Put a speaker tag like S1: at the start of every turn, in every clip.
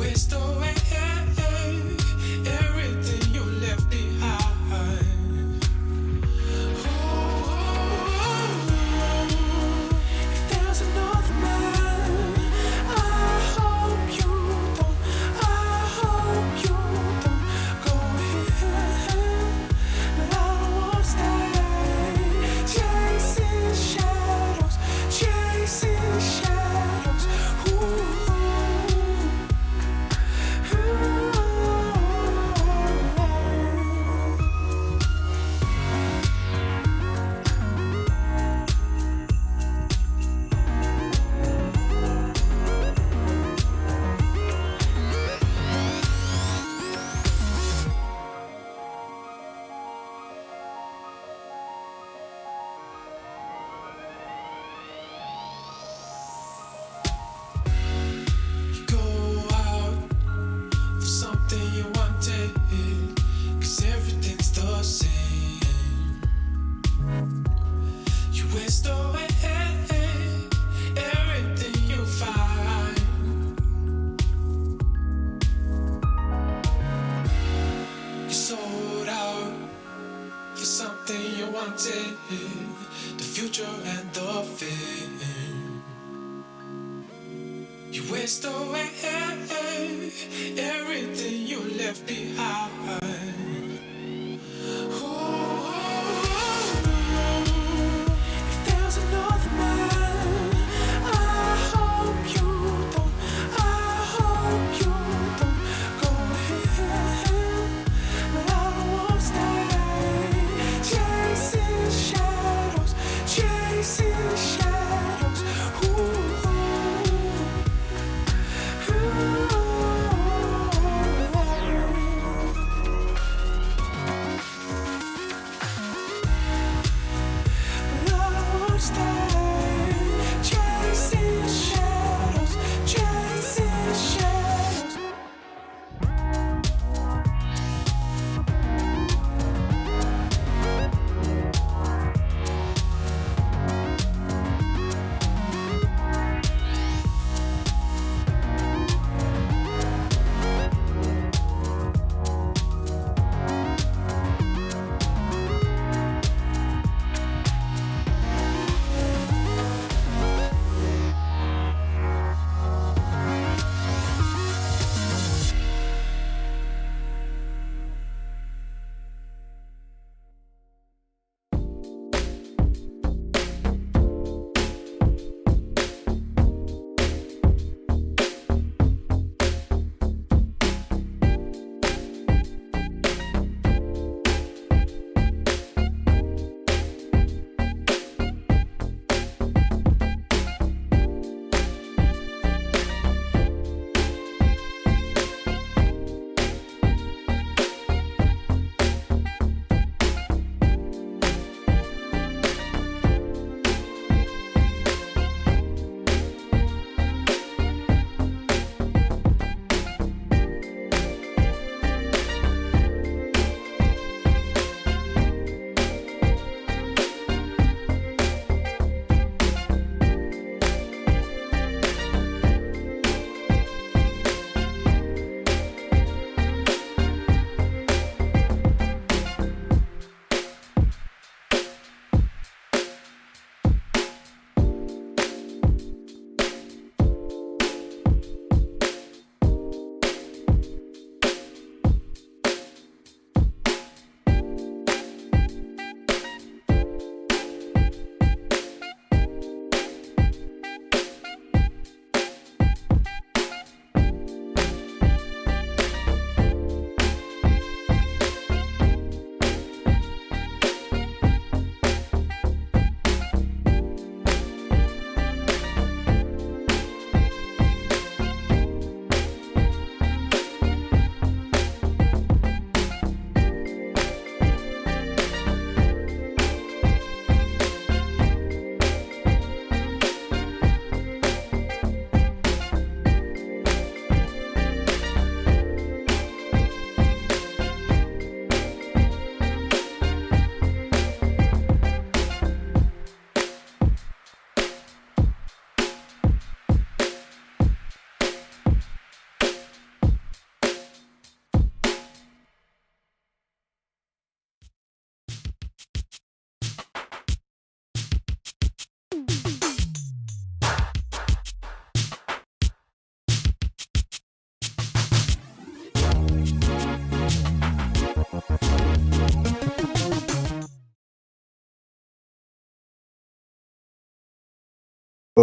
S1: waste away everything you left behind. If there's another man, I hope you don't. I hope you don't go ahead, but I don't wanna stay chasing shadows, chasing shadows. You go out for something you wanted, 'cause everything's the same. You waste away everything you find. You sold out for something you wanted, the future and the fame. You waste away everything you left behind. If there's another man, I hope you don't. I hope you don't go ahead, but I don't wanna stay chasing shadows, chasing shadows.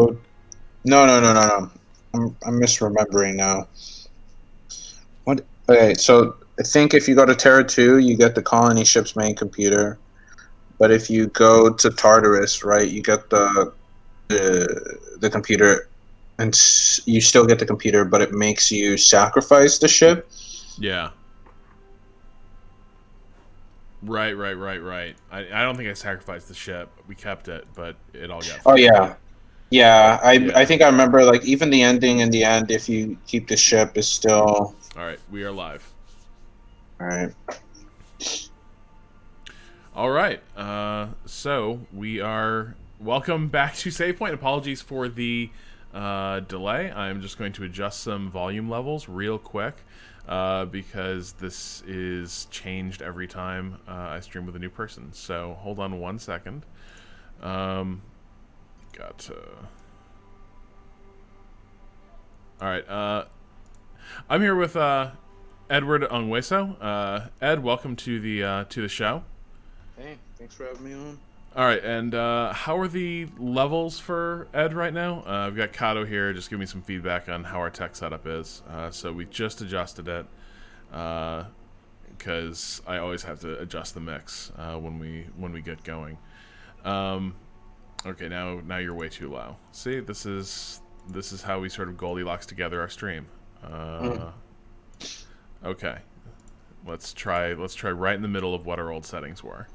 S2: But no. I'm misremembering now. What? Okay, so I think if you go to Terra 2, you get the colony ship's main computer. But if you go to Tartarus, right, you get the computer, and you still get the computer, but it makes you sacrifice the ship.
S3: Yeah. Right. I don't think I sacrificed the ship. We kept it, but it all got
S2: Oh
S3: thrown
S2: yeah,
S3: away.
S2: yeah. I
S3: Yeah.
S2: think I remember like even the ending in the end, if you keep the ship, is still
S3: All right. We are live.
S2: all right.
S3: All right. So we are welcome back to Savepoint. Apologies for the delay. I'm just going to adjust some volume levels real quick because this is changed every time I stream with a new person. So hold on 1 second. Got to. All right. I'm here with Edward Ongweso. Ed, welcome to the show.
S2: Hey, thanks for having me on.
S3: All right, and how are the levels for Ed right now? I've got Kato here. Just give me some feedback on how our tech setup is. So we just adjusted it because I always have to adjust the mix when we get going. Okay, now you're way too low. See, this is how we sort of Goldilocks together our stream. Okay, let's try right in the middle of what our old settings were.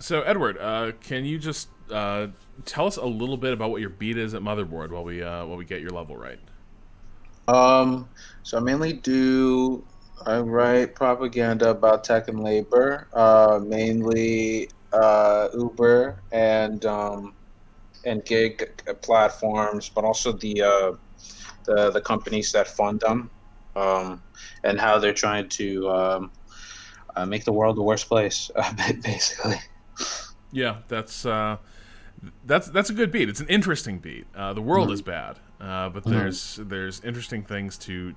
S3: So, Edward, can you just tell us a little bit about what your beat is at Motherboard while we get your level right?
S2: So I write propaganda about tech and labor, mainly Uber and gig platforms, but also the companies that fund them, um, and how they're trying to make the world a worse place, basically.
S3: Yeah, that's a good beat. It's an interesting beat. The world is bad, but
S2: Mhm.
S3: there's interesting things to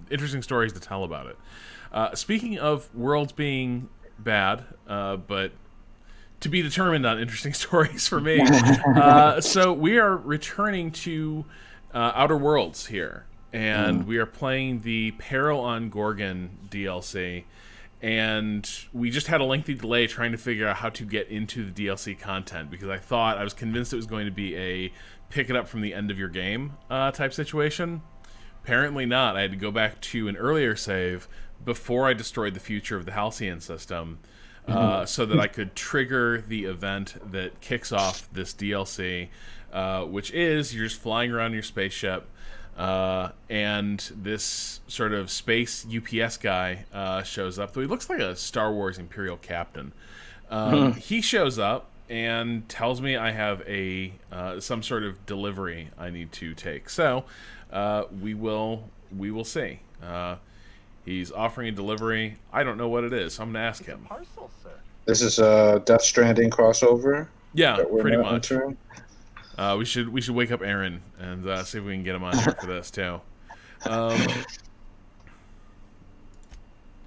S3: interesting stories to tell about it. Speaking of worlds being bad, but to be determined on interesting stories for me. So we are returning to Outer Worlds here, and
S2: Mhm.
S3: we are playing the Peril on Gorgon DLC. And we just had a lengthy delay trying to figure out how to get into the DLC content because I was convinced it was going to be a pick it up from the end of your game type situation. Apparently not. I had to go back to an earlier save before I destroyed the future of the Halcyon system so that I could trigger the event that kicks off this DLC, which is you're just flying around your spaceship, and this sort of space UPS guy shows up. Though he looks like a Star Wars Imperial captain. He shows up and tells me I have a some sort of delivery I need to take. So we will see. He's offering a delivery. I don't know what it is, so I'm gonna ask him.
S4: Parcel, sir.
S2: This is a Death Stranding crossover
S3: Yeah,
S2: that we're
S3: pretty
S2: not
S3: much.
S2: entering.
S3: We should wake up Aaron and see if we can get him on here for this too. Um,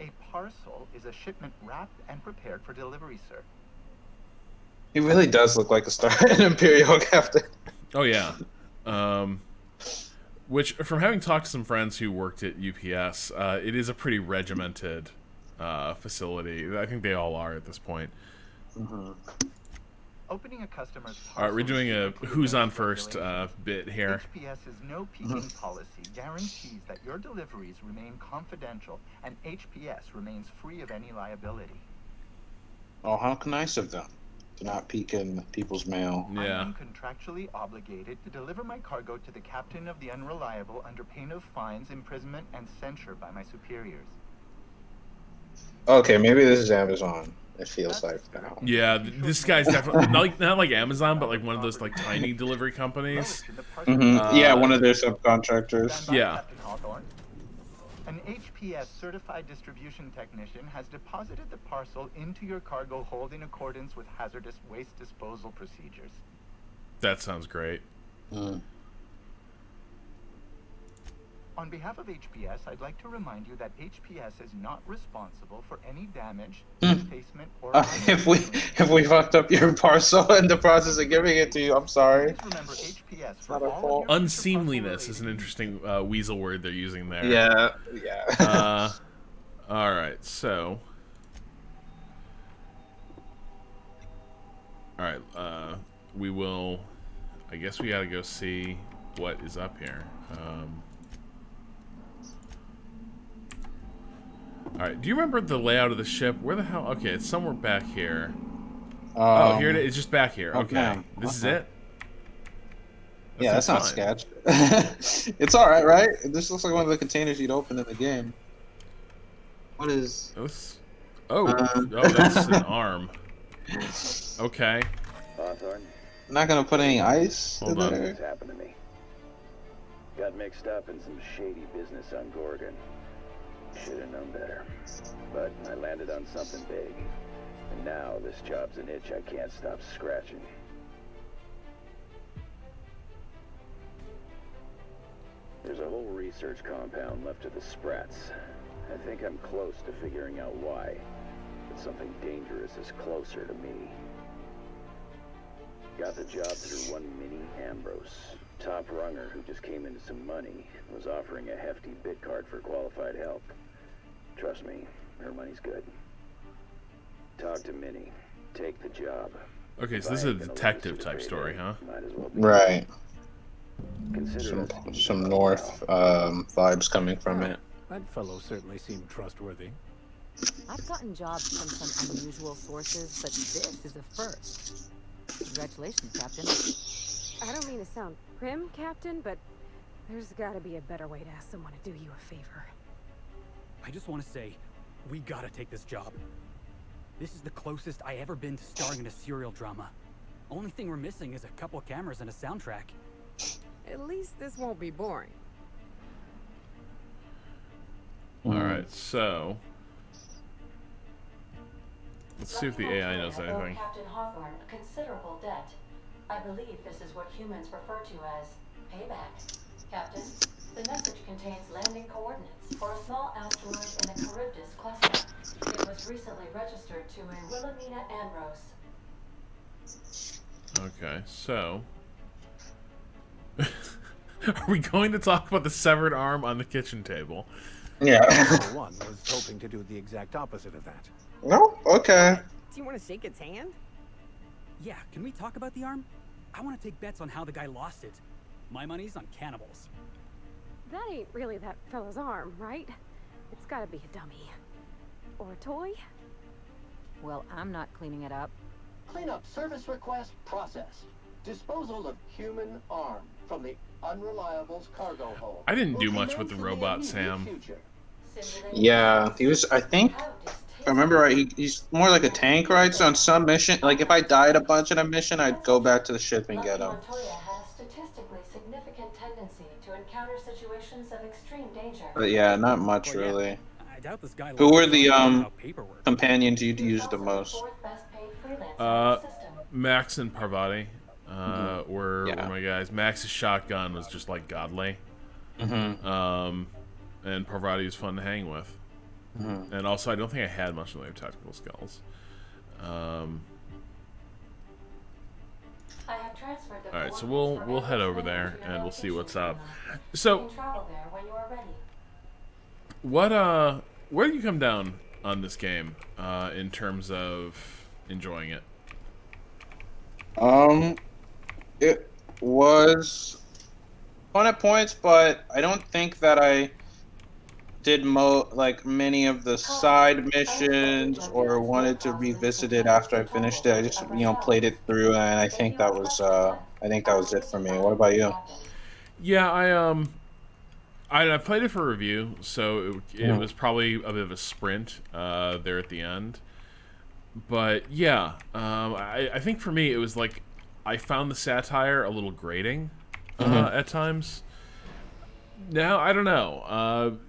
S4: A parcel is a shipment wrapped and prepared for delivery, sir.
S2: He really does look like a Star an Imperial captain.
S3: oh yeah. Um, which from having talked to some friends who worked at UPS, it is a pretty regimented facility. I think they all are at this point.
S4: Opening a customer's
S3: All right,
S4: parcel
S3: we're doing a
S4: is
S3: who's on
S4: against
S3: first
S4: regulations.
S3: bit here.
S4: HPS's no peeking policy guarantees that your deliveries remain confidential and HPS remains free of any liability.
S2: Oh, how nice of them to not peek in people's mail.
S4: I
S3: Yeah.
S4: am contractually obligated to deliver my cargo to the captain of the Unreliable under pain of fines, imprisonment, and censure by my superiors.
S2: Okay, maybe this is Amazon. It feels like
S4: That's
S2: now.
S3: Yeah, this guy's definitely not like Amazon, but like one of those like tiny delivery companies.
S4: Relish in the parcel.
S2: Yeah, one of their subcontractors.
S4: Stand by,
S3: Yeah.
S4: Captain Hawthorne. An HPS certified distribution technician has deposited the parcel into your cargo hold in accordance with hazardous waste disposal procedures.
S3: That sounds great.
S4: On behalf of HPS, I'd like to remind you that HPS is not responsible for any damage, defacement, or
S2: If we fucked up your parcel in the process of giving it to you, I'm sorry.
S4: Please remember HPS
S2: It's
S4: for
S2: not our
S4: all
S2: fault.
S4: of your
S3: Unseemliness is an interesting weasel word they're using there.
S2: Yeah.
S3: All right, so. All right, we will. I guess we gotta go see what is up here. All right, do you remember the layout of the ship? Where the hell? Okay, it's somewhere back here. Oh, here it is. It's just back here. Okay, this is it.
S2: Yeah, that's not sketch. It's all right, right? This looks like one of the containers you'd open in the game. What is?
S3: Oh, that's an arm. Okay.
S5: Hawthorne?
S2: Not gonna put any ice in
S3: Hold on.
S2: there.
S5: This happened to me. Got mixed up in some shady business on Gorgon. Should have known better. But I landed on something big. And now this job's an itch I can't stop scratching. There's a whole research compound left of the Sprats. I think I'm close to figuring out why. But something dangerous is closer to me. Got the job through one Minnie Ambrose. Top runger who just came into some money, was offering a hefty bid card for qualified help. Trust me, her money's good. Talk to Minnie. Take the job.
S3: Okay, so this is a detective type story, huh?
S5: Might as well be.
S2: Right.
S5: Consider
S2: Some North vibes coming from it.
S6: That fellow certainly seemed trustworthy.
S7: I've gotten jobs from some unusual sources, but this is a first. Congratulations, Captain.
S8: I don't mean to sound prim, Captain, but there's gotta be a better way to ask someone to do you a favor.
S9: I just want to say, we gotta take this job. This is the closest I ever been to starring in a serial drama. Only thing we're missing is a couple cameras and a soundtrack.
S8: At least this won't be boring.
S3: Alright, so. Let's see if the AI knows anything.
S10: Captain Hawthorne a considerable debt. I believe this is what humans refer to as payback. Captain, the message contains landing coordinates for a small asteroid in the Charybdis cluster. It was recently registered to a Wilhelmina Ambrose.
S3: Okay, so. Are we going to talk about the severed arm on the kitchen table?
S2: Yeah.
S6: For one was hoping to do the exact opposite of that.
S2: No? Okay.
S8: Do you want to shake its hand?
S9: Yeah, can we talk about the arm? I want to take bets on how the guy lost it. My money's on cannibals.
S8: That ain't really that fellow's arm, right? It's gotta be a dummy. Or a toy?
S7: Well, I'm not cleaning it up.
S11: Cleanup service request processed. Disposal of human arm from the Unreliable's cargo hold.
S3: I didn't do much with the robot, Sam.
S2: Yeah, he was. I think. If I remember right, he's more like a tank, right? So on some mission, like if I died a bunch in a mission, I'd go back to the ship and get him.
S10: Montoya had a statistically significant tendency to encounter situations of extreme danger.
S2: But yeah, not much really.
S9: I doubt this guy.
S2: Who were the companions you'd use the most?
S3: Max and Parvati were my guys. Max's shotgun was just like godly. And Parvati was fun to hang with. And also, I don't think I had much in the way of tactical skills. Alright, so we'll head over there and we'll see what's up. So, where do you come down on this game in terms of enjoying it?
S2: It was fun at points, but I don't think that I did many of the side missions or wanted to revisit it after I finished it. I just played it through, and I think that was it for me. What about you?
S3: Yeah, I played it for review, so it was probably a bit of a sprint there at the end. But yeah, I think for me it was like I found the satire a little grating at times. Now I don't know.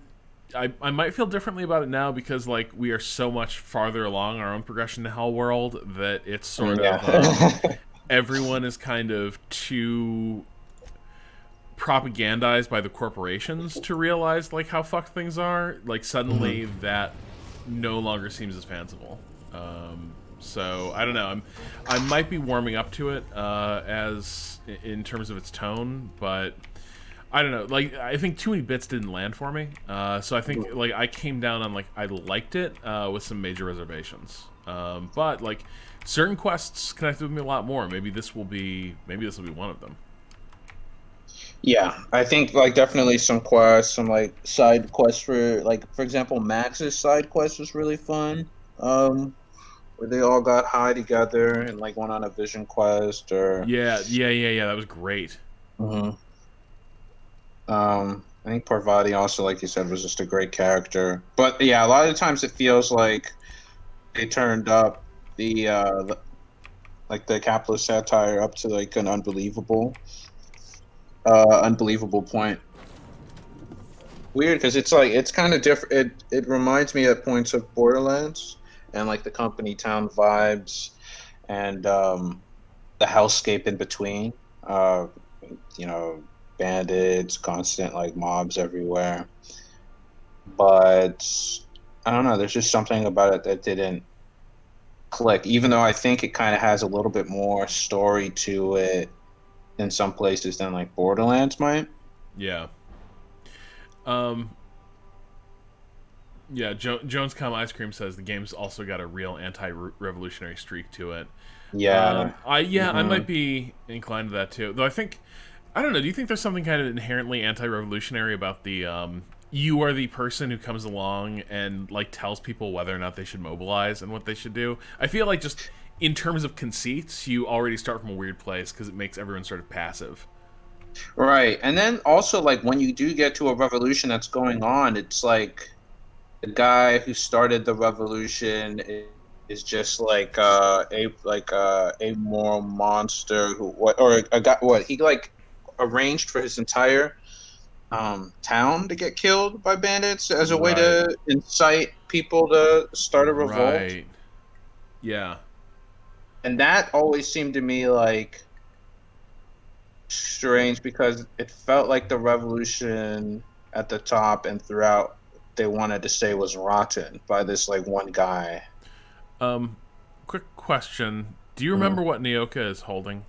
S3: I might feel differently about it now because like we are so much farther along our own progression to Hell World that it's sort of everyone is kind of too propagandized by the corporations to realize like how fucked things are, like suddenly that no longer seems as fanciful. So I don't know. I might be warming up to it as in terms of its tone, but I don't know. Like I think too many bits didn't land for me. So I think like I came down on like I liked it with some major reservations. But like certain quests connected with me a lot more. Maybe this will be one of them.
S2: Yeah, I think like definitely some quests, some like side quests for example, Max's side quest was really fun. Where they all got high together and like went on a vision quest or
S3: Yeah. That was great.
S2: hmm I think Parvati also, like you said, was just a great character. But yeah, a lot of times it feels like they turned up like the capitalist satire up to like an unbelievable point. Weird because it's like it's kind of different. It reminds me at points of Borderlands and like the company town vibes and the hellscape in between. Uh, you know, bandits, constant like mobs everywhere. But I don't know. There's just something about it that didn't click. Even though I think it kind of has a little bit more story to it in some places than like Borderlands might.
S3: Yeah. Um. Yeah, Jonescom Ice Cream says the game's also got a real anti-revolutionary streak to it.
S2: Yeah.
S3: I might be inclined to that too. Though I don't know. Do you think there's something kind of inherently anti-revolutionary about the you are the person who comes along and like tells people whether or not they should mobilize and what they should do? I feel like just in terms of conceits, you already start from a weird place because it makes everyone sort of passive.
S2: Right. And then also like when you do get to a revolution that's going on, it's like the guy who started the revolution is just like a moral monster who what or a guy what he like arranged for his entire town to get killed by bandits as a way
S3: Right.
S2: to incite people to start a revolt.
S3: Right. Yeah.
S2: And that always seemed to me like strange because it felt like the revolution at the top and throughout they wanted to say was rotten by this like one guy.
S3: Quick question. Do you remember what Nyoka is holding?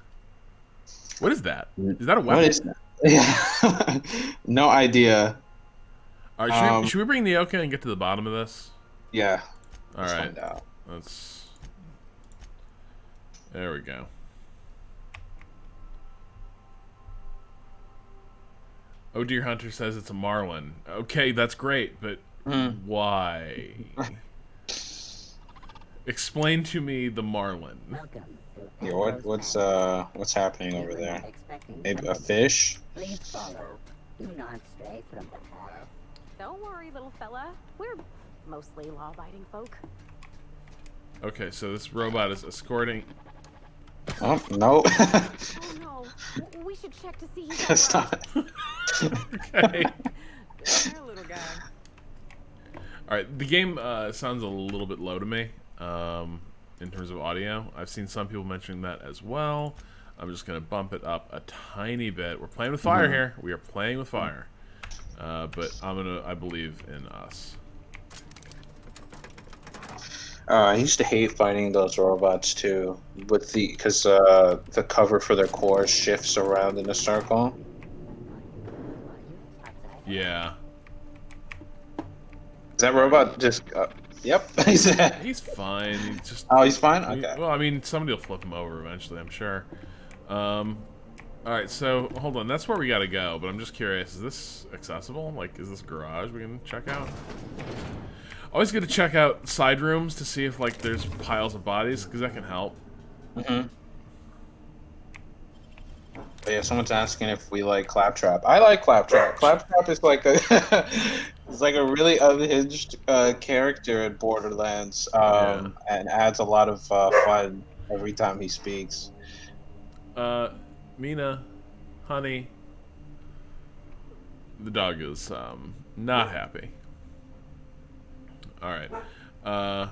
S3: What is that? Is that a weapon?
S2: What is that? Yeah. No idea.
S3: All right, should we bring Nyoka and get to the bottom of this?
S2: Yeah.
S3: All
S2: Let's
S3: right.
S2: find out.
S3: There we go. Oh Dear Hunter says it's a Marlin. Okay, that's great, but why? Explain to me the Marlin.
S2: Yeah, what's happening over there? Maybe a fish?
S12: Please follow. Do not stray from the path.
S8: Don't worry, little fella. We're mostly law-abiding folk.
S3: Okay, so this robot is escorting.
S2: Oh no!
S8: Oh no, we should check to see he's
S2: That's
S8: all right.
S3: not. Okay.
S8: There, little guy.
S3: All right, the game sounds a little bit low to me in terms of audio. I've seen some people mentioning that as well. I'm just going to bump it up a tiny bit. We're playing with fire here. We are playing with fire. But I believe in us.
S2: I used to hate fighting those robots too, because the cover for their core shifts around in a circle.
S3: Yeah.
S2: Is that robot just? Yep.
S3: He's fine. He's just.
S2: Oh, he's fine. Okay.
S3: Well, I mean, somebody will flip him over eventually, I'm sure. All right, so hold on. That's where we gotta go. But I'm just curious: is this accessible? Like, is this garage we can check out? Always good to check out side rooms to see if like there's piles of bodies because that can help.
S2: But yeah, someone's asking if we like Claptrap. I like Claptrap. Claptrap is like a it's like a really unhinged character in Borderlands, and adds a lot of fun every time he speaks.
S3: Mina, honey, the dog is not happy. All right. All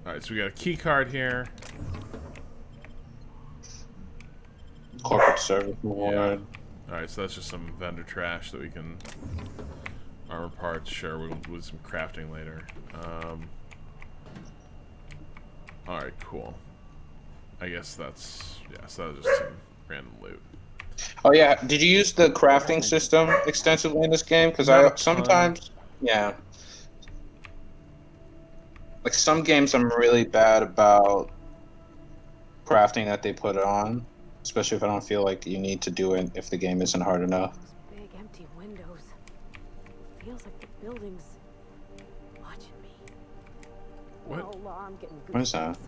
S3: right, so we got a key card here.
S2: Corporate service reward.
S3: Alright, so that's just some vendor trash that we can... Armor parts, sure, we'll do some crafting later. Alright, cool. I guess that's... Yeah, so that was just some random loot.
S2: Oh yeah, did you use the crafting system extensively in this game? Because
S3: Not a
S2: I
S3: ton.
S2: sometimes, yeah. Like some games, I'm really bad about crafting that they put on, especially if I don't feel like you need to do it if the game isn't hard enough.
S8: Those big empty windows. Feels like the building's watching me.
S3: What?
S8: Oh, I'm getting good.
S2: What is that?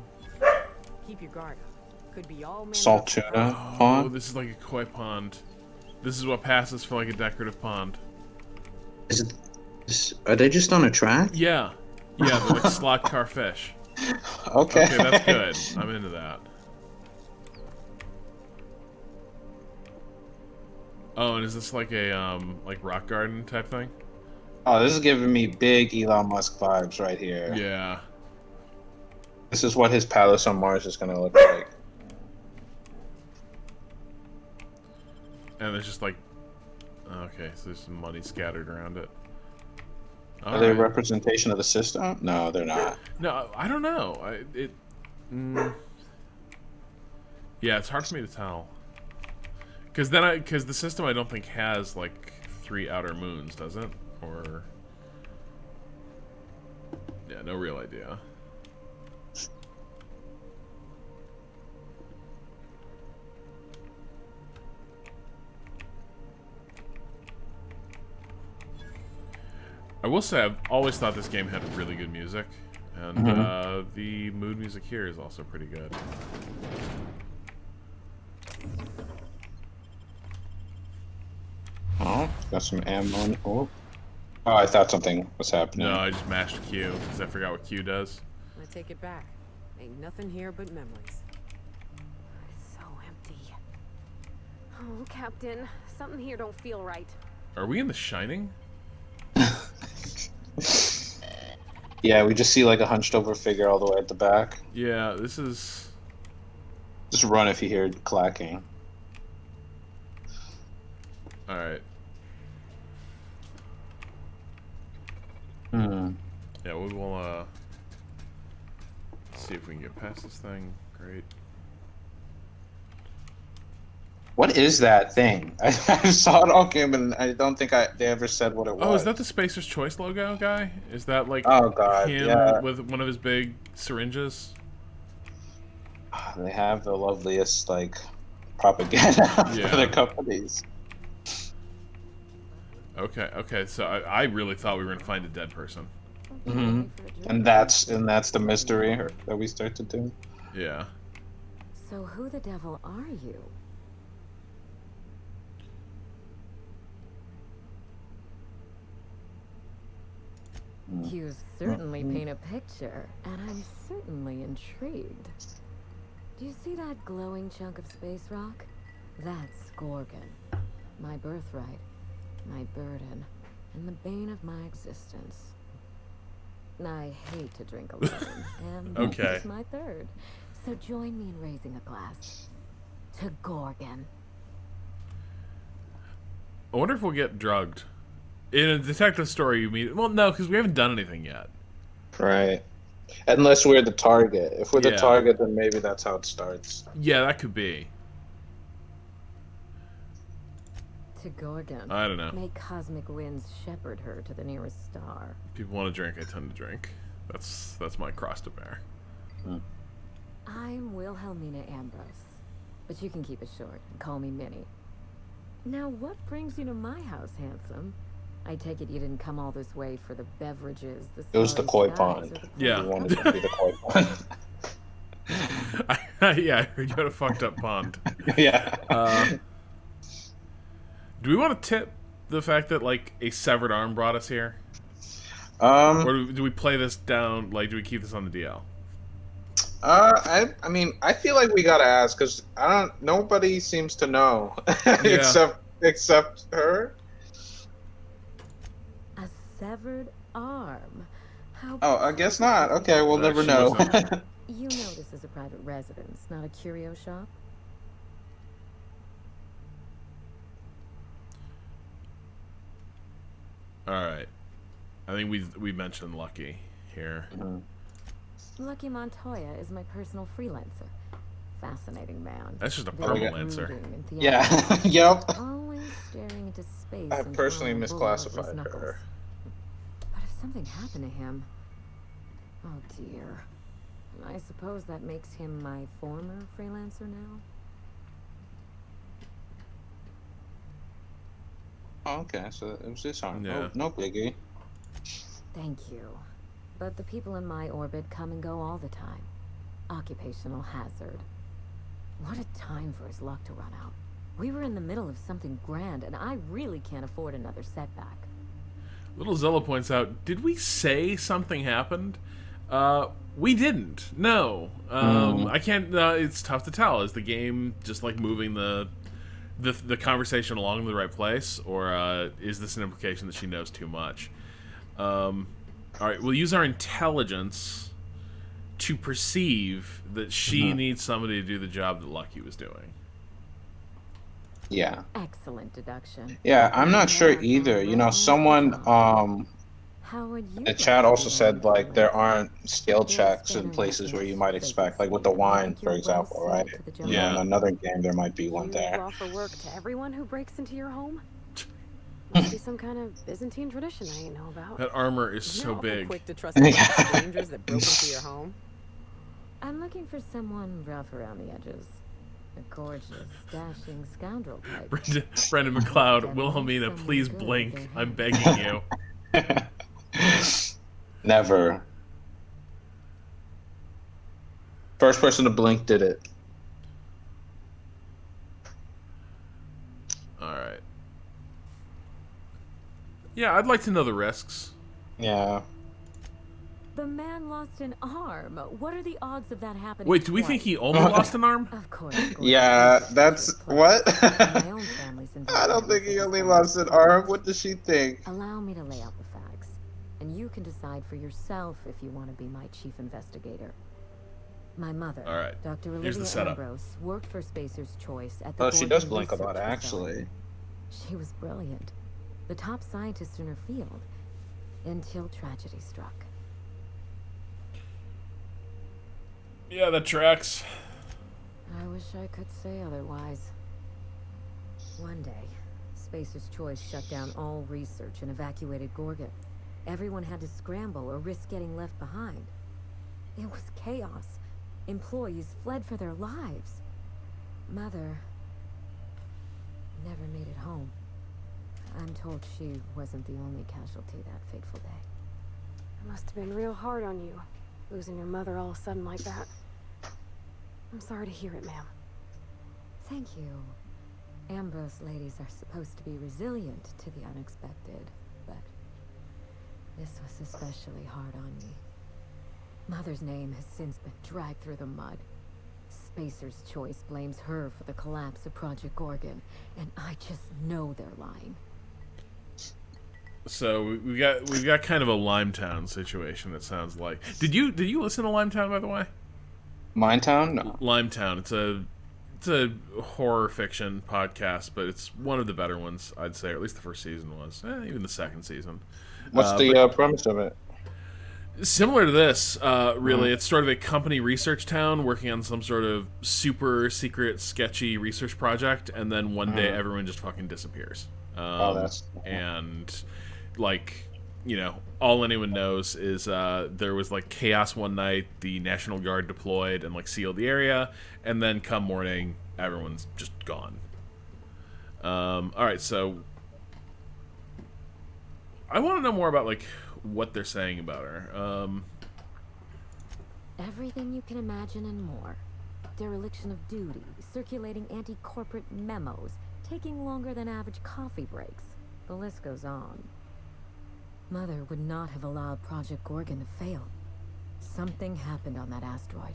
S7: Keep your guard up. Could be all manner
S2: Salt
S7: of
S2: tuna
S3: Oh,
S2: pond?
S3: this is like a koi pond. This is what passes for like a decorative pond.
S2: Is it? Are they just on a track?
S3: Yeah. Yeah, they're like slot car fish.
S2: Okay.
S3: Okay, that's good. I'm into that. Oh, and is this like a like rock garden type thing?
S2: Oh, this is giving me big Elon Musk vibes right here.
S3: Yeah.
S2: This is what his palace on Mars is gonna look like.
S3: And there's just like, okay, so there's some money scattered around it.
S2: Are they a representation of the system? No, they're not.
S3: No, I don't know. Yeah, it's hard for me to tell. Because the system I don't think has like 3 outer moons, does it? Or yeah, no real idea. I will say I've always thought this game had really good music, and the mood music here is also pretty good.
S2: Oh, got some ammo. Oh, I thought something was happening.
S3: No, I just mashed Q because I forgot what Q does.
S7: I take it back. Ain't nothing here but memories.
S8: It's so empty. Oh, Captain, something here don't feel right.
S3: Are we in The Shining?
S2: Yeah, we just see like a hunched over figure all the way at the back.
S3: Yeah, this is...
S2: Just run if you hear it clacking.
S3: Alright. Yeah, we will, see if we can get past this thing. Great.
S2: What is that thing? I saw it all game, and I don't think they ever said what it was.
S3: Oh, is that the Spacer's Choice logo guy? Is that like
S2: oh god,
S3: him
S2: yeah.
S3: with one of his big syringes?
S2: They have the loveliest like propaganda for their companies.
S3: Okay, so I really thought we were gonna find a dead person.
S2: And that's the mystery that we start to do.
S3: Yeah.
S7: So who the devil are you? You certainly paint a picture, and I'm certainly intrigued. Do you see that glowing chunk of space rock? That's Gorgon. My birthright, my burden, and the bane of my existence. I hate to drink alone, and this is my third. So join me in raising a glass to Gorgon.
S3: I wonder if we'll get drugged. In a detective story, you mean... Well, no, because we haven't done anything yet.
S2: Right. Unless we're the target. If we're the target, then maybe that's how it starts.
S3: Yeah, that could be.
S7: To Gorgon.
S3: I don't know.
S7: May cosmic winds shepherd her to the nearest star.
S3: People want to drink, I tend to drink. That's my cross to bear.
S7: I'm Wilhelmina Ambrose, but you can keep it short and call me Minnie. Now, what brings you to my house, handsome? I take it you didn't come all this way for the beverages, the
S2: It was the koi
S7: skies,
S2: pond.
S7: or the
S3: Yeah.
S2: We wanted to be the koi pond.
S3: Yeah, you got a fucked up pond.
S2: Yeah.
S3: Do we want to tip the fact that like a severed arm brought us here? Or do we play this down? Like, do we keep this on the DL?
S2: I mean, I feel like we gotta ask because nobody seems to know except her.
S7: A severed arm. How
S2: I guess not. Okay, we'll never know.
S7: You know this is a private residence, not a curio shop.
S3: All right. I think we mentioned Lucky here.
S7: Lucky Montoya is my personal freelancer. Fascinating man.
S3: That's just a
S7: Very
S3: purple answer.
S7: brooding and
S2: Yeah.
S7: theatrical.
S2: Yep.
S7: Always staring into space
S2: I
S7: and
S2: personally
S7: twirling a bull over his
S2: misclassified
S7: knuckles.
S2: her.
S7: But if something happened to him, oh dear. I suppose that makes him my former freelancer now.
S2: Oh, okay, so it was this arm.
S3: Yeah.
S2: No biggie.
S7: Thank you. But the people in my orbit come and go all the time. Occupational hazard. What a time for his luck to run out. We were in the middle of something grand, and I really can't afford another setback.
S3: Little Zella points out, did we say something happened? We didn't. No. I can't. It's tough to tell. Is the game just like moving the conversation along the right place, or is this an implication that she knows too much? All right, we'll use our intelligence to perceive that she needs somebody to do the job that Lucky was doing.
S2: Yeah.
S7: Excellent deduction.
S2: Yeah, I'm not sure either. You know, someone
S7: How would you
S2: the chat also said like there aren't skill checks in places where you might expect, like with the wine, for example, right? You know, in another game there might be one there.
S8: You offer work to everyone who breaks into your home? Must be some kind of Byzantine tradition I ain't know about.
S3: That armor is so big.
S13: Quick to trust a bunch of strangers that broke into your home.
S7: I'm looking for someone rough around the edges. A gorgeous, dashing scoundrel type.
S3: Brendan McLeod, Wilhelmina, please blink. I'm begging you.
S2: Never. First person to blink did it.
S3: Alright. Yeah, I'd like to know the risks.
S2: Yeah.
S7: The man lost an arm. What are the odds of that happening?
S3: Wait, do we think he only lost an arm?
S7: Of course.
S2: Yeah, that's what? I don't think he only lost an arm. What does she think?
S7: Allow me to lay out the facts, and you can decide for yourself if you want to be my chief investigator. My mother,
S3: all right.
S7: Dr.
S3: Here's the
S7: Olivia
S3: setup.
S7: Ambrose, worked for Spacer's Choice at the
S2: Oh, she does
S7: Gorgon
S2: blink a lot,
S7: Research
S2: actually.
S7: Facility. She was brilliant, the top scientist in her field, until tragedy struck.
S3: Yeah, that tracks.
S7: I wish I could say otherwise. One day, Spacer's Choice shut down all research and evacuated Gorgon. Everyone had to scramble or risk getting left behind. It was chaos. Employees fled for their lives. Mother never made it home. I'm told she wasn't the only casualty that fateful day.
S8: It must have been real hard on you, losing your mother all of a sudden like that. I'm sorry to hear it, ma'am.
S7: Thank you. Ambrose ladies are supposed to be resilient to the unexpected, but this was especially hard on me. Mother's name has since been dragged through the mud. Spacer's Choice blames her for the collapse of Project Gorgon, and I just know they're lying.
S3: So we've got kind of a Limetown situation. It sounds like. Did you listen to Limetown, by the way?
S2: Minetown? No.
S3: Limetown. It's a horror fiction podcast, but it's one of the better ones, I'd say. Or at least the first season was. Even the second season.
S2: What's the premise of it?
S3: Similar to this, really. It's sort of a company research town working on some sort of super secret, sketchy research project, and then one day everyone just fucking disappears. And, like, you know, all anyone knows is there was, like, chaos one night, the National Guard deployed and, like, sealed the area, and then come morning, everyone's just gone. Alright, so I want to know more about, like, what they're saying about her.
S7: Everything you can imagine and more. Dereliction of duty, circulating anti-corporate memos, taking longer than average coffee breaks. The list goes on. Mother would not have allowed Project Gorgon to fail. Something happened on that asteroid,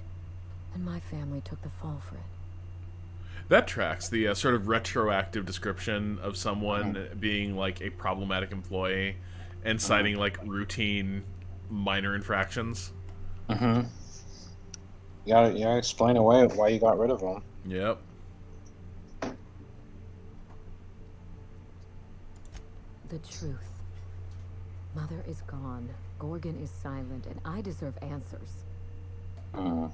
S7: and my family took the fall for it.
S3: That tracks. The sort of retroactive description of someone being, like, a problematic employee and citing, like, routine minor infractions.
S2: You gotta explain away why you got rid of them.
S3: Yep.
S7: The truth. Mother is gone. Gorgon is silent, and I deserve answers.
S2: Hmm.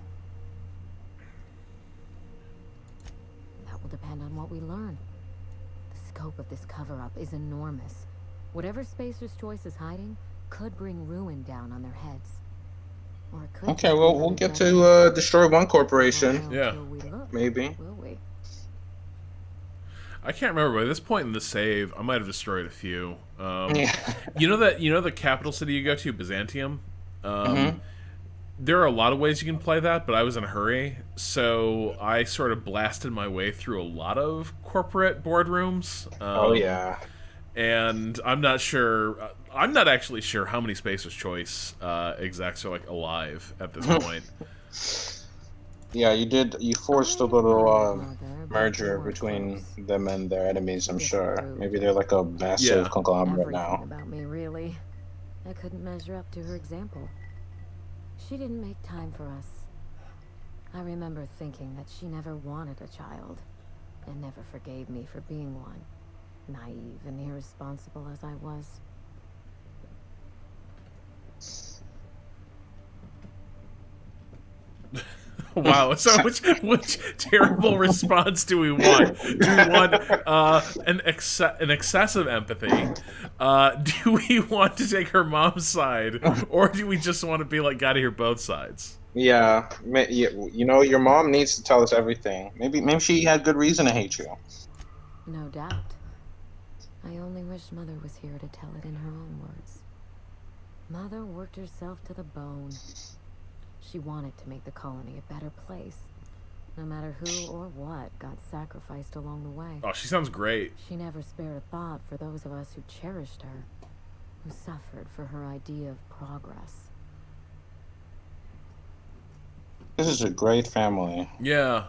S7: That will depend on what we learn. The scope of this cover-up is enormous. Whatever Spacer's Choice is hiding could bring ruin down on their heads. Or it could
S2: Okay,
S7: be
S2: well, we'll
S7: another
S2: get
S7: dead
S2: to destroy one corporation.
S7: Well,
S3: Yeah.
S7: till we look,
S2: Maybe.
S7: will we?
S3: I can't remember. By this point in the save, I might have destroyed a few.
S2: Yeah.
S3: You know the capital city you go to, Byzantium. There are a lot of ways you can play that, but I was in a hurry, so I sort of blasted my way through a lot of corporate boardrooms.
S2: Oh yeah.
S3: And I'm not sure. I'm not actually sure how many Spacer's Choice execs are like alive at this point.
S2: Yeah, you did. You forced a little merger between them and their enemies. I'm sure. Maybe they're like a massive conglomerate
S7: Everything
S2: now.
S7: about me, really. I couldn't measure up to her example. She didn't make time for us. I remember thinking that she never wanted a child, and never forgave me for being one. Naive and irresponsible as I was.
S3: Wow. So which terrible response do we want? Do we want an excessive empathy? Do we want to take her mom's side, or do we just want to be like, gotta hear both sides?
S2: Yeah, you know, your mom needs to tell us everything. Maybe she had good reason to hate you.
S7: No doubt. I only wish Mother was here to tell it in her own words. Mother worked herself to the bone. She wanted to make the colony a better place, no matter who or what got sacrificed along the way.
S3: Oh, she sounds great.
S7: She never spared a thought for those of us who cherished her, who suffered for her idea of progress.
S2: This is a great family.
S3: Yeah.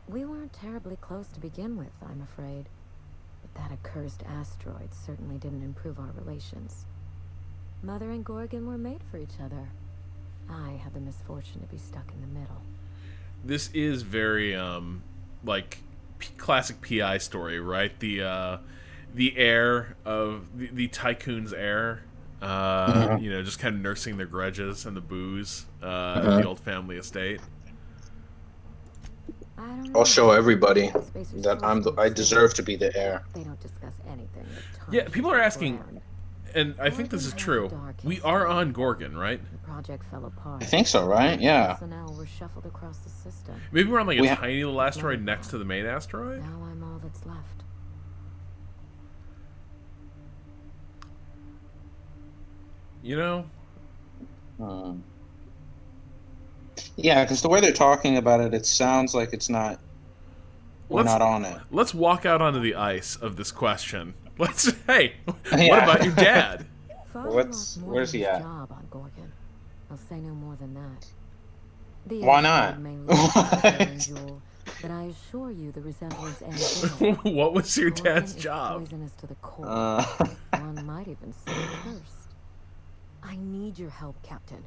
S7: We weren't terribly close to begin with, I'm afraid. But that accursed asteroid certainly didn't improve our relations. Mother and Gorgon were made for each other. I had the misfortune to be stuck in the middle.
S3: This is very like classic PI story, right? The heir of the tycoon's heir, you know, just kind of nursing their grudges and the booze at the old family estate.
S2: I'll show everybody that I deserve to be the heir.
S7: They don't discuss anything.
S3: Yeah, people are asking, and I think this is true. We are on Gorgon, right?
S7: The project fell apart.
S2: I think so, right? Yeah.
S7: Personnel were shuffled across the system.
S3: Maybe we're on like a tiny little asteroid next to the main asteroid.
S7: Now I'm all that's left.
S3: You know?
S2: Yeah, because the way they're talking about it, it sounds like it's not. We're not on it.
S3: Let's walk out onto the ice of this question. Let's. Hey, what
S2: Yeah.
S3: about your dad?
S2: Where's he at?
S7: Job on Gorgon. I'll say no more than that. The
S2: Why not?
S7: asteroid may look like a barren jewel, but I assure you the resemblance ends there.
S3: What was your
S7: Gorgon
S3: dad's
S7: is
S3: job?
S7: Poisonous to the core. One might even say cursed. I need your help, Captain.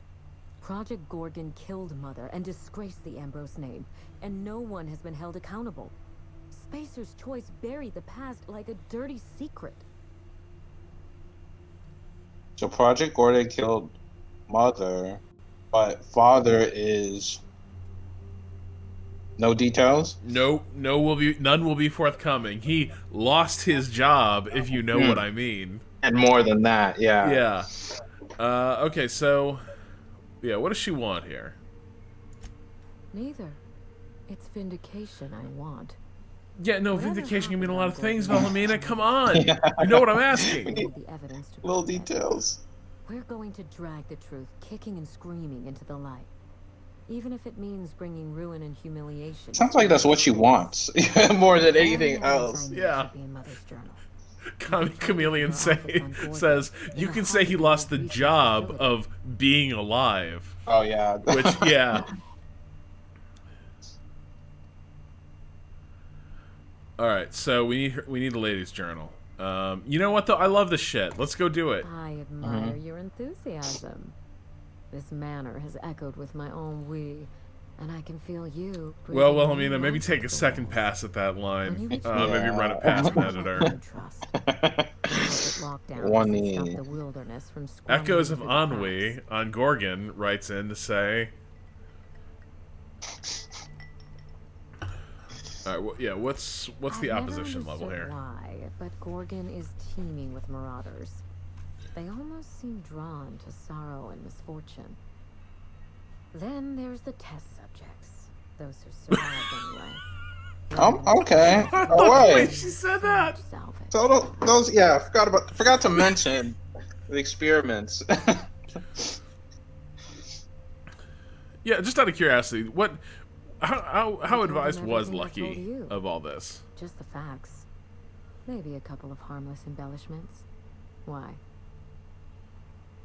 S7: Project Gorgon killed Mother and disgraced the Ambrose name, and no one has been held accountable. Spacer's Choice buried the past like a dirty secret.
S2: So Project Gorgon killed Mother, but Father is no details.
S3: No, none will be forthcoming. He lost his job, if you know what I mean.
S2: And more than that, yeah.
S3: Yeah. Okay, so yeah, what does she want here?
S7: Neither. It's vindication I want.
S3: Yeah, no, vindication can mean a lot of things, Wilhelmina. Come on. You know what I'm asking.
S7: The evidence to
S2: Little details.
S7: We're going to drag the truth, kicking and screaming, into the light. Even if it means bringing ruin and humiliation.
S2: Sounds like that's what she wants more than anything else.
S3: Yeah. Chameleon says, you can say he lost the job of being alive.
S2: Oh, yeah.
S3: Which, yeah. Alright, so we need a ladies' journal. You know what, though? I love this shit. Let's go do it.
S7: I admire your enthusiasm. This manor has echoed with my ennui, And I can feel you.
S3: Well,
S7: breathing
S3: I mean,
S7: in
S3: maybe
S7: life
S3: take a
S7: into the
S3: second
S7: walls.
S3: pass at that line.
S7: When you reach
S3: Maybe run it past an editor.
S7: Trust. Lockdown
S2: One
S7: hasn't stopped
S2: knee.
S7: the wilderness from
S3: Echoes of
S7: squirming through the
S3: Ennui
S7: cracks.
S3: on Gorgon writes in to say, yeah, what's the
S7: I've
S3: opposition
S7: never
S3: level
S7: understood
S3: here?
S7: Why, but Gorgon is teeming with marauders. They almost seem drawn to sorrow and misfortune. Then there's the test subjects, those who survive anyway.
S2: Okay.
S3: The
S2: Oh,
S3: way
S2: wait.
S3: she said that.
S2: So those, yeah, I forgot to mention the experiments.
S3: Yeah, just out of curiosity, how
S7: I told
S3: advised
S7: him
S3: was
S7: everything I told
S3: Lucky
S7: you.
S3: of all this?
S7: Just the facts. Maybe a couple of harmless embellishments. Why?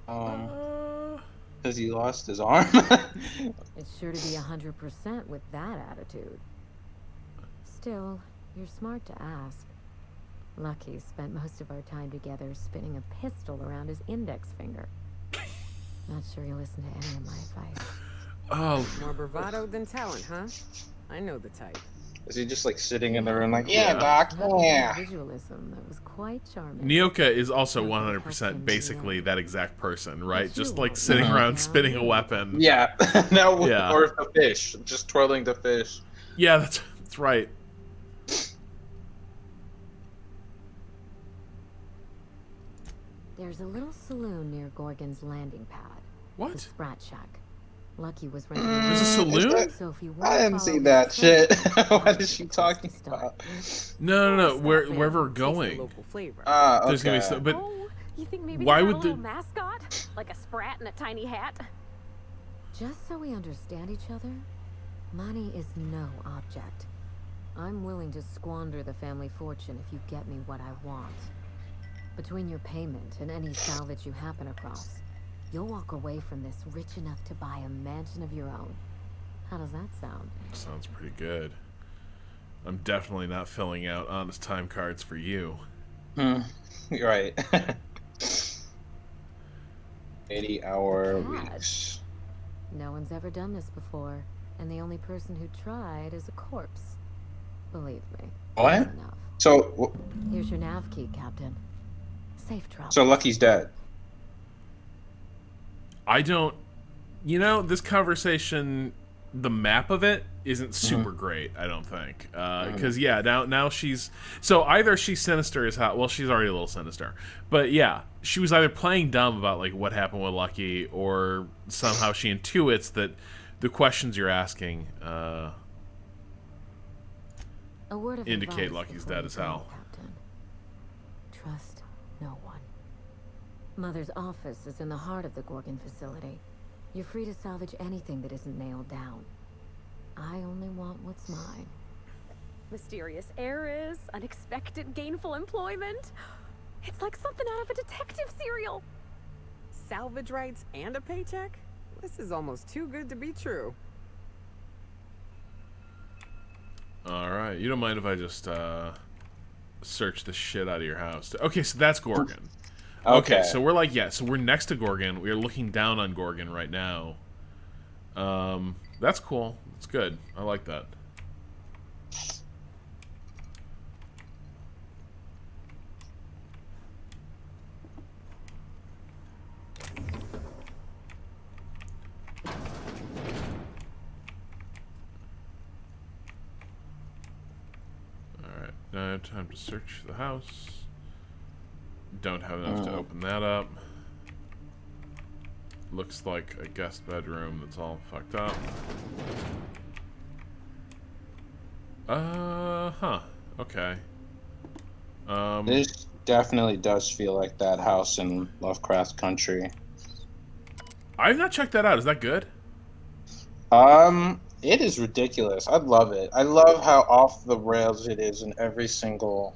S2: Because he lost his arm.
S7: It's sure to be 100% with that attitude. Still, you're smart to ask. Lucky spent most of our time together spinning a pistol around his index finger. Not sure he'll listen to any of my advice.
S3: Oh.
S13: More bravado than talent, huh? I know the type.
S2: Is he just like sitting in the room like, yeah, Doc, yeah.
S7: Visualism that was quite charming.
S3: Nyoka is also 100% basically that exact person, right? Just like sitting around spinning a weapon.
S2: Yeah, no,
S3: Yeah.
S2: or the fish, just twirling the fish.
S3: Yeah, that's right.
S7: There's a little saloon near Gorgon's landing pad.
S3: What?
S7: The Sprat Shack. Lucky was renting.
S3: There's a saloon?
S7: So if you
S2: I didn't see
S7: follow
S2: that
S7: his
S2: shit.
S7: trail,
S2: What is she talking about?
S3: No. Wherever we're going.
S13: Local flavor.
S3: There's gonna be
S2: Okay.
S3: but
S8: Oh, you think maybe
S3: why
S8: they got
S3: would
S8: a
S3: the
S8: little mascot? Like a sprat in a tiny hat?
S7: Just so we understand each other, money is no object. I'm willing to squander the family fortune if you get me what I want. Between your payment and any salvage you happen across, you'll walk away from this rich enough to buy a mansion of your own. How does that sound?
S3: sounds pretty good. I'm definitely not filling out honest time cards for you.
S2: You're right. 80-hour
S7: God.
S2: weeks.
S7: No one's ever done this before, and the only person who tried is a corpse. Believe me.
S2: What?
S7: That's enough.
S2: So,
S7: Here's your nav key, Captain. Safe travel.
S2: so Lucky's dead.
S3: I don't. You know, this conversation, the map of it isn't super great. I don't think, because yeah, now she's so either she's sinister as hell. Well, she's already a little sinister, but yeah, she was either playing dumb about like what happened with Lucky, or somehow she intuits that the questions you're asking
S7: A word of
S3: indicate
S7: advice
S3: Lucky's
S7: before
S3: dead
S7: you
S3: as
S7: go,
S3: hell.
S7: Captain. Trust no one. Mother's office is in the heart of the Gorgon facility. You're free to salvage anything that isn't nailed down. I only want what's mine.
S8: Mysterious heiress, unexpected gainful employment. It's like something out of a detective serial.
S13: Salvage rights and a paycheck? This is almost too good to be true.
S3: All right, you don't mind if I just search the shit out of your house? Okay, so that's Gorgon. Okay, so we're like, yeah, so we're next to Gorgon. We're looking down on Gorgon right now. That's cool. It's good. I like that. Alright, now I have time to search the house. Don't have enough to open that up. Looks like a guest bedroom that's all fucked up. Okay.
S2: This definitely does feel like that house in Lovecraft Country.
S3: I've not checked that out. Is that good?
S2: It is ridiculous. I love it. I love how off the rails it is in every single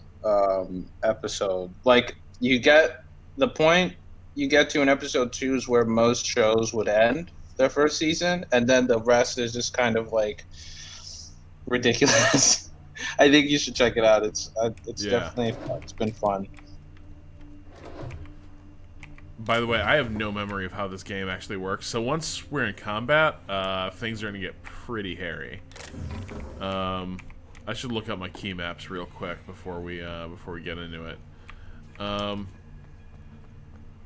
S2: episode. Like, you get the point you get to in episode 2 is where most shows would end their first season, and then the rest is just kind of like ridiculous. I think you should check it out. It's definitely, it's been fun.
S3: By the way, I have no memory of how this game actually works. So once we're in combat, things are going to get pretty hairy. I should look up my key maps real quick before we get into it.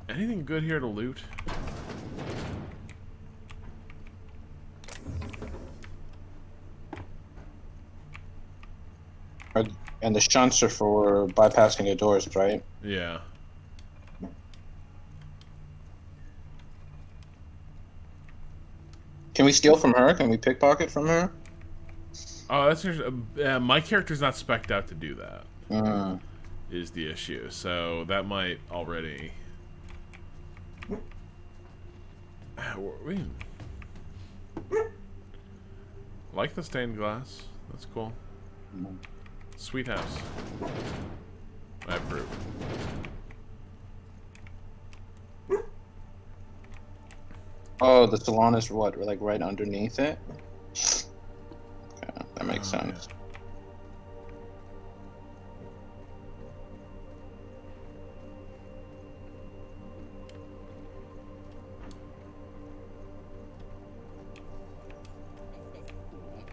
S3: Anything good here to loot?
S2: And the shunts are for bypassing the doors, right?
S3: Yeah.
S2: Can we steal from her? Can we pickpocket from her?
S3: Oh, that's my character's not spec'd out to do that. Is the issue. So that might already. Like the stained glass. That's cool. Sweet house. I approve.
S2: Oh, the salon is what? Like right underneath it? Okay, that makes sense.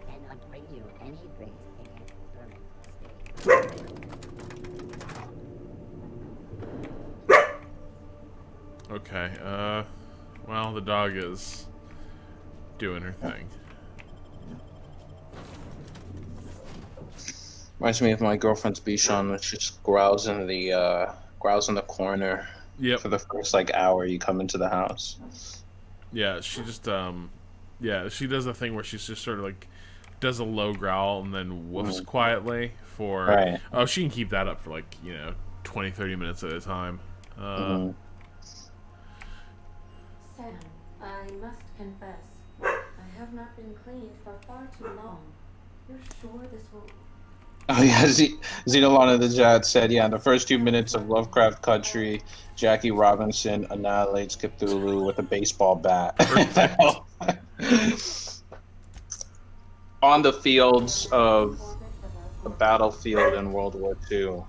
S12: Cannot bring you any grace against
S3: Okay, well, the dog is doing her thing.
S2: Reminds me of my girlfriend's Bichon, which just growls in the corner.
S3: Yep.
S2: For the first like hour you come into the house.
S3: Yeah, she just yeah, she does a thing where she's just sort of like does a low growl and then woofs quietly for
S2: Right.
S3: Oh, she can keep that up for like, 20-30 minutes at a time.
S10: Sam, I must confess, I have not been cleaned for far too long. You're sure this will...
S2: Oh yeah, Xenolon in the chat said, yeah, in the first 2 minutes of Lovecraft Country, Jackie Robinson annihilates Cthulhu with a baseball bat. On the fields of a battlefield in World War II.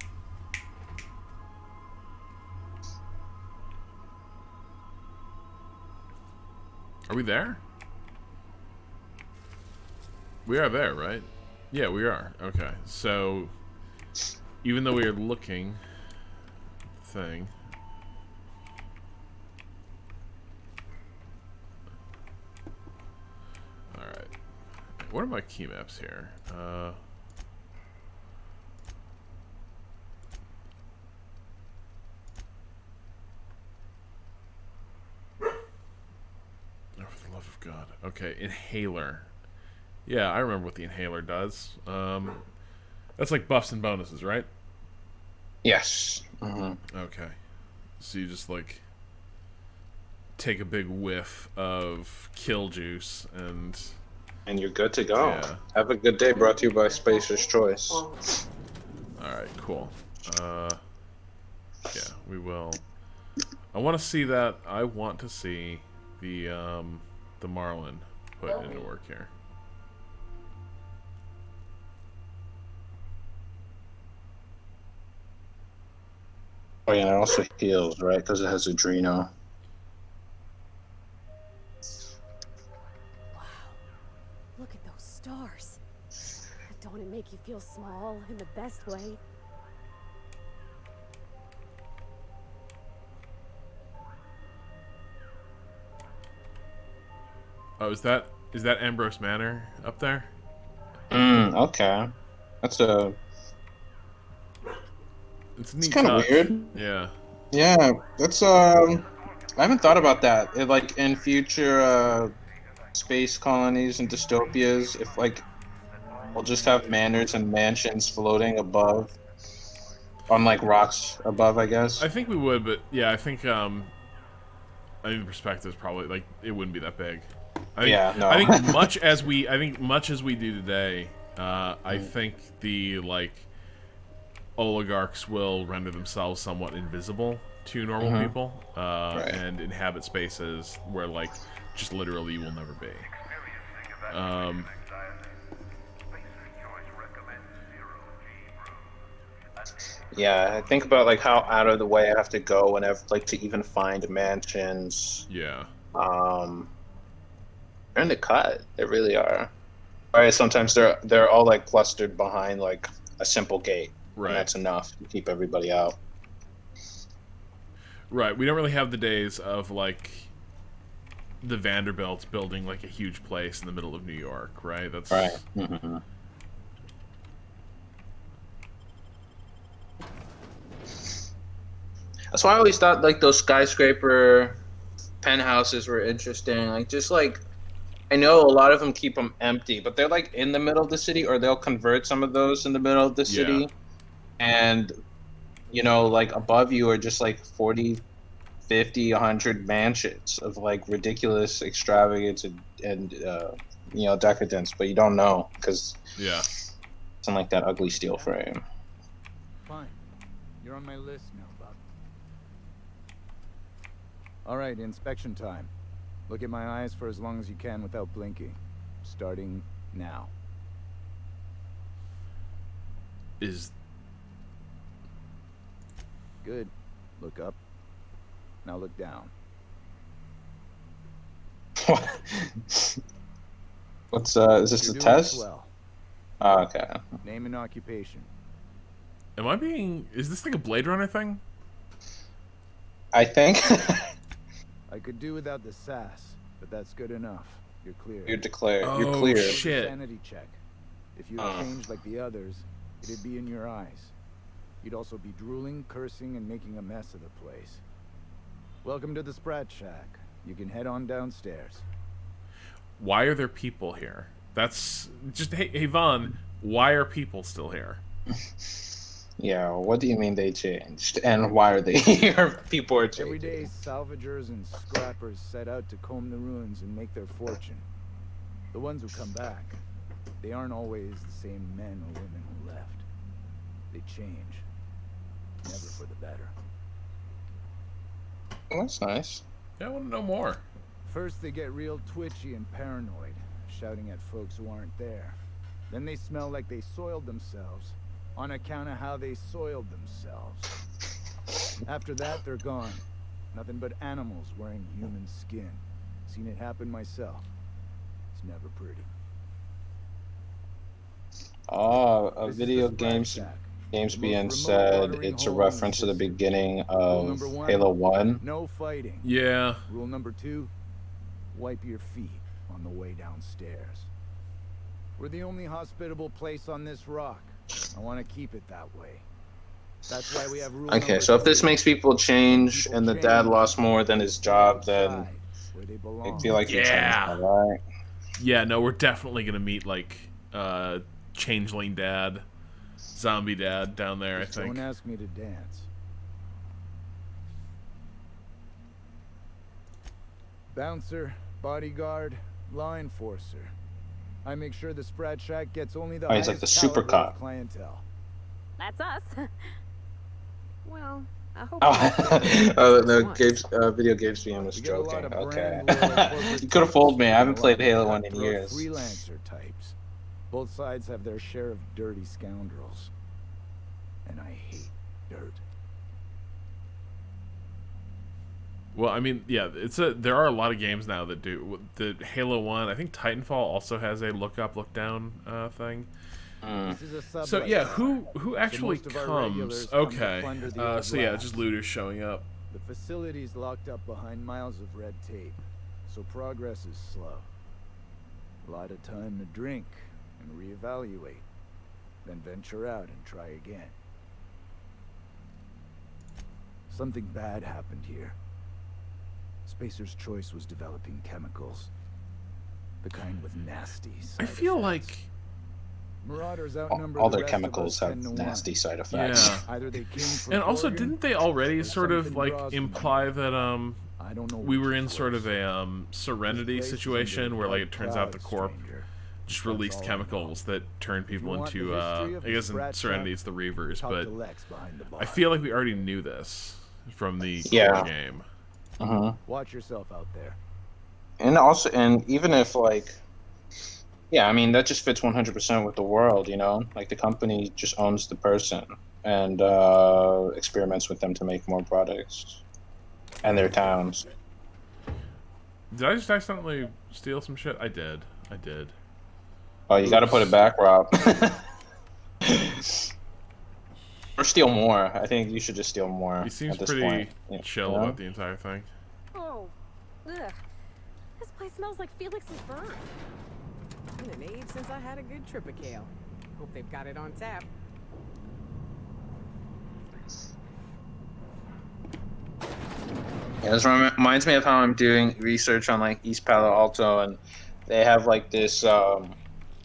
S3: Are we there? We are there, right? Yeah, we are. Okay, so even though we are looking thing. Alright. What are my key maps here? Oh, for the love of God. Okay, inhaler. Yeah, I remember what the inhaler does. That's like buffs and bonuses, right?
S2: Yes.
S3: Okay. So you just like take a big whiff of kill juice and
S2: you're good to go.
S3: Yeah.
S2: Have a good day, brought to you by Spacer's Choice.
S3: Alright, cool. Yeah, we will. I want to see that. I want to see the Marlin put into work here.
S2: Oh yeah, and it also heals, right? Because it has Adreno.
S8: Wow. Look at those stars. Don't it make you feel small in the best way?
S3: Oh, is that Ambrose Manor up there?
S2: Okay. That's a...
S3: It's
S2: kind of weird.
S3: Yeah.
S2: Yeah, that's I haven't thought about that. Like in future space colonies and dystopias, if like we'll just have manors and mansions floating above, on like rocks above, I guess.
S3: I think we would, but yeah, I think the perspective is probably like it wouldn't be that big. I think much as we do today, I think the like oligarchs will render themselves somewhat invisible to normal people and inhabit spaces where like just literally you will never be.
S2: Yeah, I think about like how out of the way I have to go whenever, like, to even find mansions.
S3: Yeah.
S2: They're in the cut. They really are. Right, sometimes they're all like clustered behind like a simple gate,
S3: Right.
S2: and that's enough to keep everybody out.
S3: Right. We don't really have the days of like the Vanderbilts building like a huge place in the middle of New York, right? That's
S2: right. Mm-hmm. That's why I always thought like those skyscraper penthouses were interesting. Like just like I know a lot of them keep them empty, but they're like in the middle of the city, or they'll convert some of those in the middle of the city, and like above you are just like 40, 50, 100 mansions of like ridiculous extravagance and decadence, but you don't know because it's in like that ugly steel frame.
S14: Fine, you're on my list now, Bob. All right, inspection time. Look at my eyes for as long as you can without blinking. Starting now. Good. Look up. Now look down.
S2: What's is this a test?
S14: Well.
S2: Oh, okay.
S14: Name and occupation.
S3: Is this thing a Blade Runner thing?
S2: I think.
S14: I could do without the sass, but that's good enough. You're clear.
S2: You're declared.
S3: Oh,
S2: You're clear.
S3: Shit.
S14: Sanity check. If you had changed like the others, it'd be in your eyes. You'd also be drooling, cursing, and making a mess of the place. Welcome to the Sprat Shack. You can head on downstairs.
S3: Why are there people here? That's just hey Vaughn, why are people still here?
S2: Yeah, what do you mean they changed? And why are they here? People are changing.
S14: Every day, salvagers and scrappers set out to comb the ruins and make their fortune. The ones who come back, they aren't always the same men or women who left. They change. Never for the better.
S2: Well, that's nice.
S3: Yeah, I want to know more.
S14: First, they get real twitchy and paranoid, shouting at folks who aren't there. Then they smell like they soiled themselves, on account of how they soiled themselves. After that, they're gone. Nothing but animals wearing human skin. Seen it happen myself. It's never pretty.
S2: Oh, a video games being said it's a reference to the beginning of Halo 1.
S14: No fighting.
S3: Yeah.
S14: Rule number 2, wipe your feet on the way downstairs. We're the only hospitable place on this rock. I want to keep it that way. That's why we have rule
S2: Okay, so if this makes people change and the dad lost more than his job, then I feel like you changed that, right?
S3: Yeah, no, we're definitely gonna meet like changeling dad, zombie dad down there. I think.
S14: Don't ask me to dance. Bouncer, bodyguard, law enforcer. I make sure the Sprat Shack gets only the
S2: he's like the super cop.
S14: Clientele.
S8: That's us.
S13: Well, I hope.
S2: Video games VM was joking. Okay. You could have fooled me. I haven't played Halo 1 in years.
S14: Freelancer types. Both sides have their share of dirty scoundrels. And I hate dirt.
S3: Well, I mean, yeah, there are a lot of games now that do the Halo 1. I think Titanfall also has a look up, look down thing. So yeah, who actually comes? Okay, so yeah, it's just looters showing up.
S14: The facility's locked up behind miles of red tape, so progress is slow. A lot of time to drink and reevaluate, then venture out and try again. Something bad happened here. Spacer's Choice was developing chemicals. The kind with nasty side
S3: I feel
S14: effects.
S3: like
S14: Marauders outnumber
S2: all
S14: the
S2: their
S14: rest
S2: chemicals
S14: of us
S2: have
S14: 10 to 1.
S2: nasty side effects.
S3: Yeah.
S14: Either they came from
S3: And also,
S14: Oregon,
S3: didn't they already
S14: or
S3: sort of
S14: something
S3: like
S14: draws them
S3: imply
S14: here.
S3: that
S14: I don't know
S3: we
S14: which
S3: were
S14: is
S3: in sort
S14: worse.
S3: of a Serenity
S14: This place is
S3: situation
S14: under
S3: where like
S14: dark
S3: it turns out the
S14: clouds,
S3: Corp
S14: stranger.
S3: just
S14: That's
S3: released
S14: all I
S3: chemicals that turn people
S14: you want
S3: into
S14: the history of
S3: I
S14: the
S3: guess in
S14: Sprat
S3: Serenity
S14: Shack,
S3: it's the Reavers,
S14: talk
S3: but
S14: to Lex behind the bar.
S3: I feel like we already knew this from the
S2: Yeah.
S3: core game.
S14: Watch yourself out there.
S2: And also, and even if like, yeah, I mean that just fits 100% with the world, you know. Like the company just owns the person. and experiments with them to make more products and their towns.
S3: Did I just accidentally steal some shit? I did.
S2: Oh, you got to put it back, Rob. Or steal more. I think you should just steal more.
S3: He seems
S2: at this
S3: pretty
S2: point.
S3: chill about the entire thing.
S8: Oh, ugh. This place smells like Felix's bird.
S13: Been an age since I had a good trip of kale. Hope they've got it on tap.
S2: Yeah, this reminds me of how I'm doing research on like East Palo Alto, and they have like this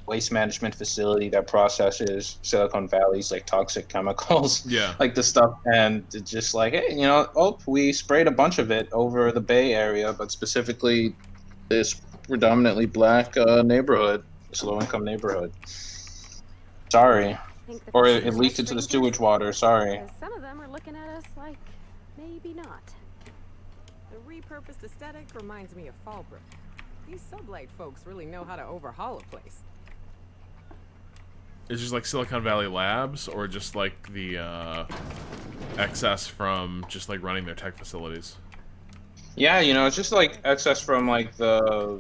S2: waste management facility that processes Silicon Valley's like toxic chemicals,
S3: Yeah.
S2: like the stuff, and it's just like, hey, we sprayed a bunch of it over the Bay Area, but specifically this predominantly black neighborhood, this low-income neighborhood. Sorry, or it leaked into the sewage water. Sorry.
S8: Some of them are looking at us like maybe not.
S13: The repurposed aesthetic reminds me of Fallbrook. These sublight folks really know how to overhaul a place.
S3: It's just like Silicon Valley Labs, or just like the excess from just like running their tech facilities.
S2: Yeah, it's just like excess from like their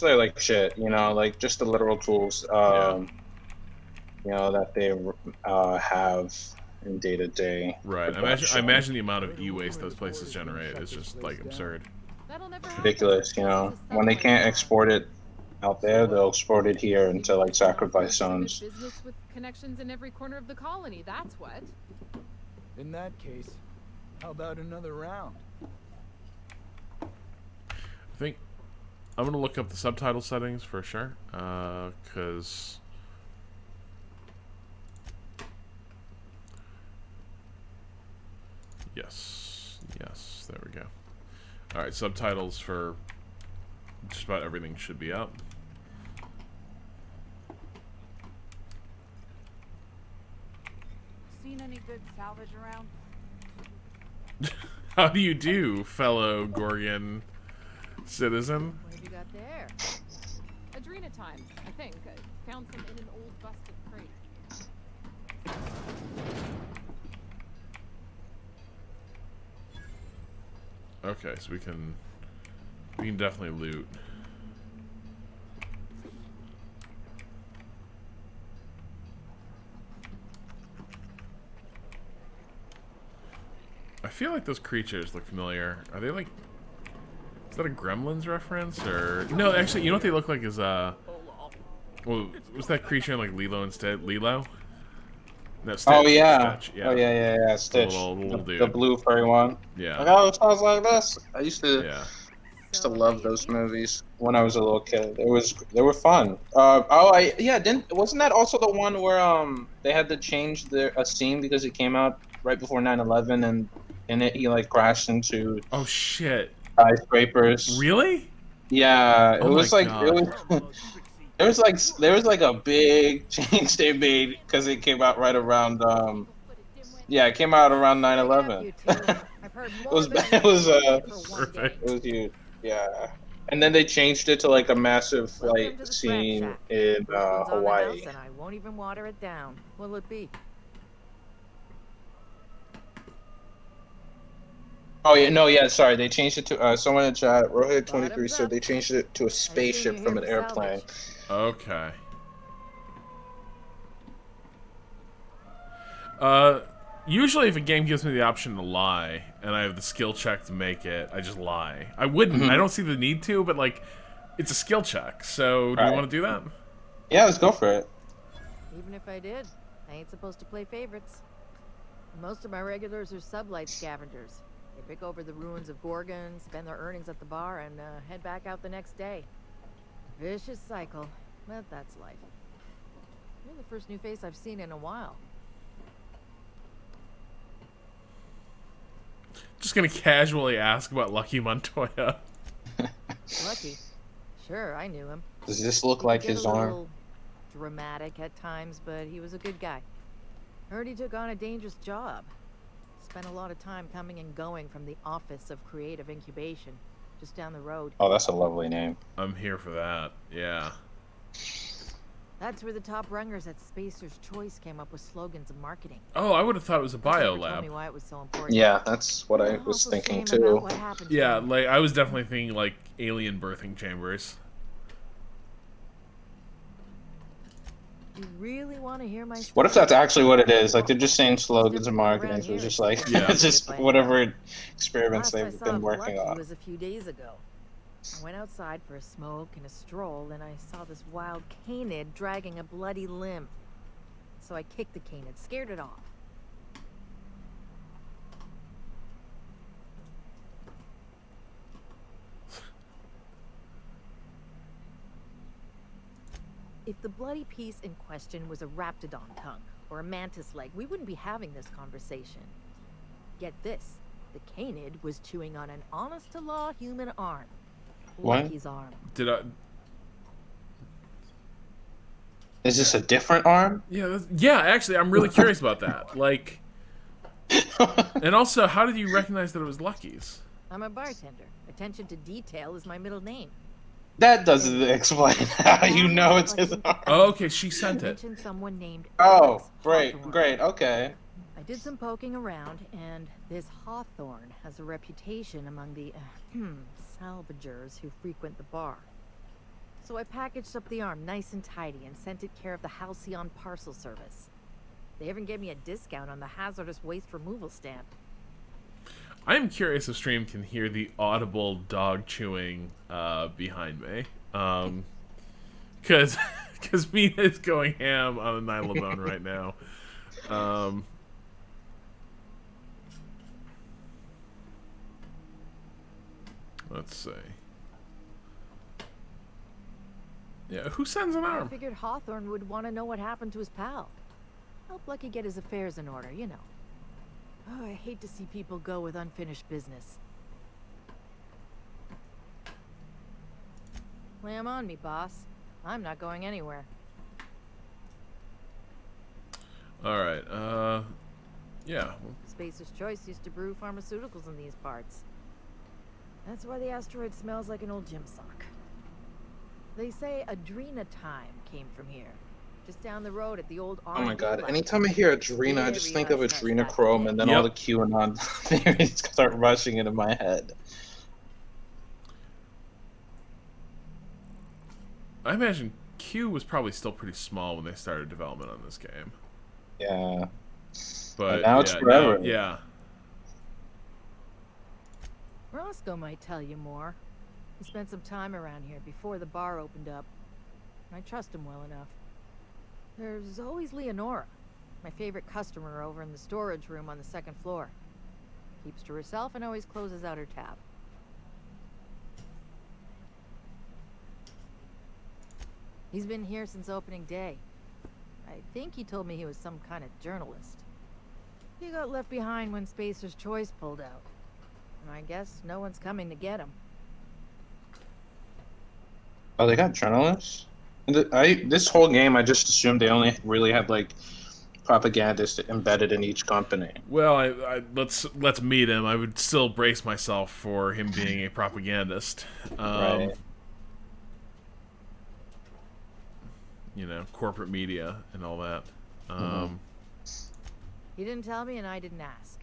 S2: like shit, like just the literal tools, that they have in day to day.
S3: Right. I imagine the amount of e-waste those places generate is just like absurd.
S2: Ridiculous, when they can't export it out there, they'll export it here into like sacrifice zones.
S15: Business with connections in every corner of the colony, that's what.
S14: In that case, how about another round?
S3: I think I'm gonna look up the subtitle settings for sure, because yes, there we go. All right, subtitles for just about everything should be up.
S16: Seen any good salvage around?
S3: How do you do, fellow Gorgon citizen?
S15: What have you got there? Adrenatime, I think. I found some in an old busted crate.
S3: Okay, so we can definitely loot. I feel like those creatures look familiar. Are they like... Is that a Gremlins reference? Or... No, actually, you know what they look like is, Well, was that creature in, like, Lilo instead? Lilo? No, Stitch.
S2: Oh, yeah.
S3: Stitch, yeah.
S2: Oh, yeah. Stitch.
S3: Little dude.
S2: The blue furry one.
S3: Yeah.
S2: Like, oh, it sounds like this. I used to love those movies when I was a little kid. They were fun. Wasn't that also the one where they had to change a scene because it came out right before 9/11, and in it he like crashed into skyscrapers.
S3: Really?
S2: Yeah,
S3: Oh
S2: it was
S3: my
S2: like
S3: God.
S2: there was like a big change they made because it came out right around it came out around 9/11. It was huge. Yeah. And then they changed it to like a massive flight scene in Hawaii.
S16: And I won't even water it down. What'll it be?
S2: Oh yeah, no, yeah, sorry. They changed it to someone in chat, Rohit23 said they changed it to a spaceship from an airplane.
S3: Okay. Usually if a game gives me the option to lie, and I have the skill check to make it, I just lie. I wouldn't. I don't see the need to, but like, it's a skill check. So do you want to do that?
S2: Yeah, let's go for it.
S16: Even if I did, I ain't supposed to play favorites. Most of my regulars are sublight scavengers. They pick over the ruins of Gorgon, spend their earnings at the bar, and head back out the next day. Vicious cycle, but that's life. You're the first new face I've seen in a while.
S3: Just gonna casually ask about Lucky Montoya.
S16: Lucky? Sure, I knew him.
S2: Does this look like his arm?
S16: Little dramatic at times, but he was a good guy. Heard he took on a dangerous job. Spent a lot of time coming and going from the Office of Creative Incubation, just down the road.
S2: Oh, that's a lovely name.
S3: I'm here for that. Yeah.
S16: That's where the top rungers at Spacer's Choice came up with slogans and marketing.
S3: Oh, I would have thought it was a bio
S16: Told
S3: lab.
S16: me why it was so important.
S2: Yeah, that's what I was
S16: Also
S2: thinking
S16: shame
S2: too.
S16: about what happened to
S3: Yeah,
S16: him.
S3: like I was definitely thinking like alien birthing chambers.
S16: You really want to hear my story?
S2: What if that's actually what it is? Like they're just saying slogans and marketing, so it's just like
S3: Yeah.
S2: it's just whatever experiments
S16: Last I
S2: they've
S16: saw
S2: been
S16: of
S2: working
S16: Lucky
S2: on.
S16: was a few days ago. I went outside for a smoke and a stroll, and I saw this wild canid dragging a bloody limb. So I kicked the canid, scared it off. If the bloody piece in question was a raptidon tongue or a mantis leg, we wouldn't be having this conversation. Get this, the canid was chewing on an honest-to-law human arm.
S2: What?
S16: Lucky's arm.
S3: Did I?
S2: Is this a different arm?
S3: Yeah, yeah. Actually, I'm really curious about that. Like, and also, how did you recognize that it was Lucky's?
S16: I'm a bartender. Attention to detail is my middle name.
S2: That doesn't explain how you know it's his arm.
S3: Oh, okay, she sent
S16: I
S3: it.
S16: mentioned someone named
S2: Oh,
S16: Alex
S2: great,
S16: Hawthorne.
S2: great, okay.
S16: I did some poking around, and this Hawthorne has a reputation among the salvagers who frequent the bar. So I packaged up the arm nice and tidy and sent it care of the Halcyon Parcel Service. They even gave me a discount on the hazardous waste removal stamp.
S3: I am curious if stream can hear the audible dog chewing behind me, because Mina is going ham on a Nylabone right now. Let's see. Yeah, who sends an
S16: I
S3: arm?
S16: figured Hawthorne would want to know what happened to his pal. Help Lucky get his affairs in order, you know. Oh, I hate to see people go with unfinished business. Lay 'em on me, boss. I'm not going anywhere.
S3: All right. Yeah.
S16: Spacer's Choice used to brew pharmaceuticals in these parts. That's why the asteroid smells like an old gym sock. They say Adrena Time came from here. Just down the road at the old
S2: Oh my
S16: R&D
S2: god,
S16: lab.
S2: anytime I hear Adrena, I just think of
S16: Very hush-hush back
S2: adrenochrome, and then all the
S3: Yep.
S2: QAnon theories start rushing into my head.
S3: I imagine Q was probably still pretty small when they started development on this game.
S2: Yeah.
S3: But
S2: And now it's
S3: yeah,
S2: forever.
S3: yeah.
S16: Roscoe might tell you more. He spent some time around here before the bar opened up. I trust him well enough. There's always Leonora, my favorite customer over in the storage room on the second floor. Keeps to herself and always closes out her tab. He's been here since opening day. I think he told me he was some kind of journalist. He got left behind when Spacer's Choice pulled out. And I guess no one's coming to get him.
S2: Oh, they got journalists? This whole game, I just assumed they only really had, like, propagandists embedded in each company.
S3: Well, let's meet him. I would still brace myself for him being a propagandist.
S2: Right.
S3: You know, corporate media and all that.
S16: He didn't tell me and I didn't ask.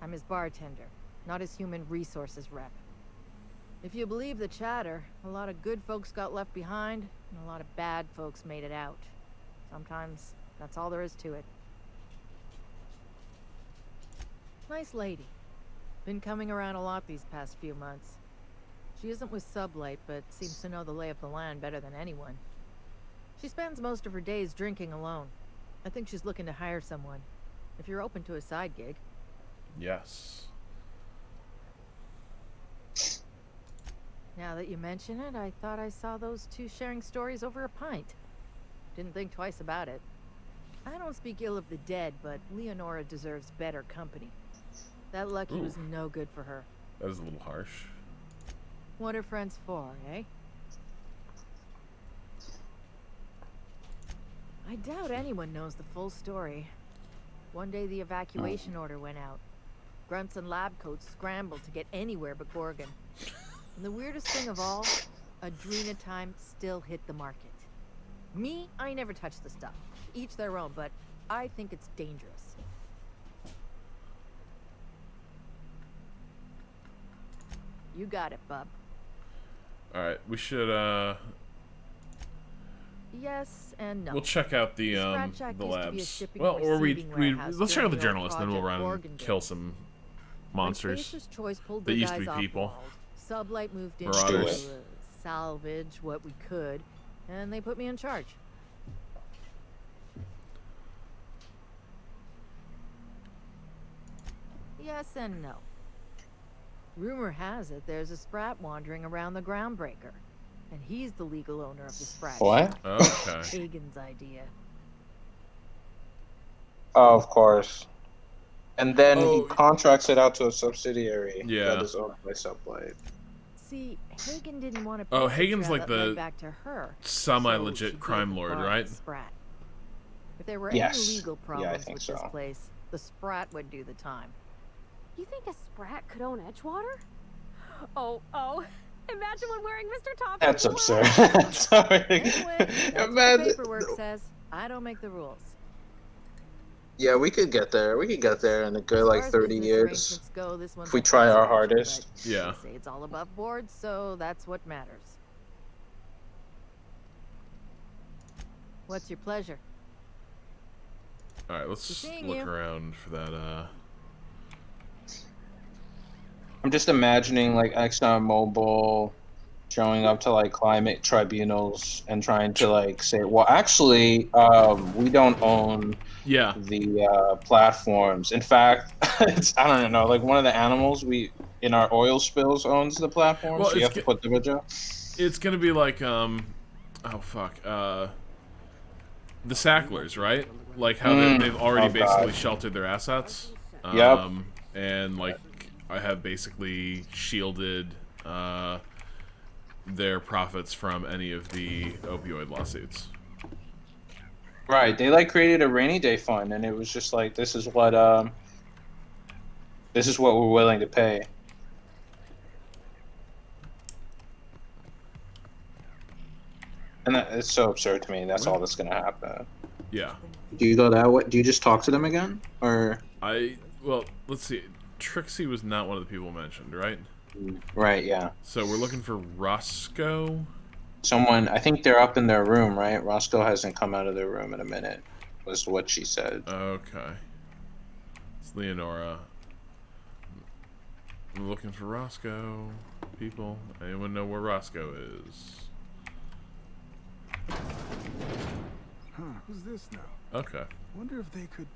S16: I'm his bartender, not his human resources rep. If you believe the chatter, a lot of good folks got left behind, and a lot of bad folks made it out. Sometimes that's all there is to it. Nice lady. Been coming around a lot these past few months. She isn't with Sublight, but seems to know the lay of the land better than anyone. She spends most of her days drinking alone. I think she's looking to hire someone. If you're open to a side gig.
S3: Yes.
S16: Now that you mention it, I thought I saw those two sharing stories over a pint. Didn't think twice about it. I don't speak ill of the dead, but Leonora deserves better company. That Lucky was no good for her.
S3: That was a little harsh.
S16: What are friends for, eh? I doubt anyone knows the full story. One day the evacuation order went out. Grunts and lab coats scrambled to get anywhere but Gorgon. And the weirdest thing of all, Adrena Time still hit the market. Me, I never touch the stuff. Each their own, but I think it's dangerous. You got it, bub.
S3: All right, we should
S16: Yes and no.
S3: we'll check out the
S16: Scratch Shack
S3: the
S16: used to be a
S3: labs.
S16: shipping
S3: Well, or we
S16: receiving warehouse
S3: let's check out the
S16: during the old
S3: journalist, then we'll
S16: Project
S3: run
S16: Gorgon
S3: and kill
S16: days.
S3: some
S16: When
S3: monsters
S16: Spacer's Choice pulled
S3: that
S16: their
S3: used to
S16: guys
S3: be
S16: off
S3: people.
S16: World, Sublight moved in
S3: Marauders.
S16: to salvage what we could, and they put me in charge. Yes and no. Rumor has it there's a Sprat wandering around the Groundbreaker, and he's the legal owner of the Sprat
S2: What?
S16: Shack.
S3: Okay.
S16: Hagen's idea.
S2: Oh, of course. And then
S3: Oh.
S2: he contracts it out to a subsidiary
S3: Yeah.
S2: that is owned by Sublight.
S16: See, Hagen didn't want to.
S3: Oh, Hagen's like the
S16: back to her,
S3: semi-legit
S16: so she
S3: crime
S16: gave the
S3: lord,
S16: bar to
S3: right?
S16: the Sprat. If there were
S2: Yes.
S16: any legal
S2: Yeah, I
S16: problems
S2: think
S16: with
S2: so.
S16: this place, the Sprat would do the time.
S8: You think a Sprat could own Edgewater? Oh, imagine one wearing Mr. Top.
S2: That's absurd. Sorry.
S16: Anyway, that's what
S2: Man,
S16: the paperwork says. I don't make the rules.
S2: yeah, we could get there. We could get there in a good,
S16: As
S2: like,
S16: far as
S2: 30
S16: business
S2: years.
S16: arrangements go, this one's
S2: If we
S16: a
S2: try
S16: fun
S2: our
S16: situation,
S2: hardest.
S16: but
S3: Yeah.
S16: they say it's all above board, so that's what matters. What's your pleasure?
S3: All right, let's
S16: seeing
S3: look
S16: you.
S3: around for that.
S2: I'm just imagining, like, ExxonMobil showing up to, like, climate tribunals and trying to, like, say, well, actually, we don't own
S3: Yeah.
S2: the platforms. In fact, it's, I don't know, like, one of the animals we in our oil spills owns the platforms,
S3: Well,
S2: so you
S3: it's
S2: have to put them in jail.
S3: It's gonna be like oh fuck, the Sacklers, right? Like how they've already
S2: Oh,
S3: basically
S2: God.
S3: sheltered their assets.
S2: Yep.
S3: And like I have basically shielded their profits from any of the opioid lawsuits.
S2: Right, they, like, created a rainy day fund, and it was just like, this is what we're willing to pay. And that is so absurd to me. That's all that's gonna happen.
S3: Yeah.
S2: Do you go that way? Do you just talk to them again, or?
S3: Well, let's see. Trixie was not one of the people mentioned, right?
S2: Right. Yeah.
S3: So we're looking for Roscoe.
S2: Someone. I think they're up in their room. Right. Roscoe hasn't come out of their room in a minute. Was what she said.
S3: Okay. It's Leonora. I'm looking for Roscoe. People. Anyone know where Roscoe is?
S14: Huh, who's this now?
S3: Okay.
S14: Wonder if they could...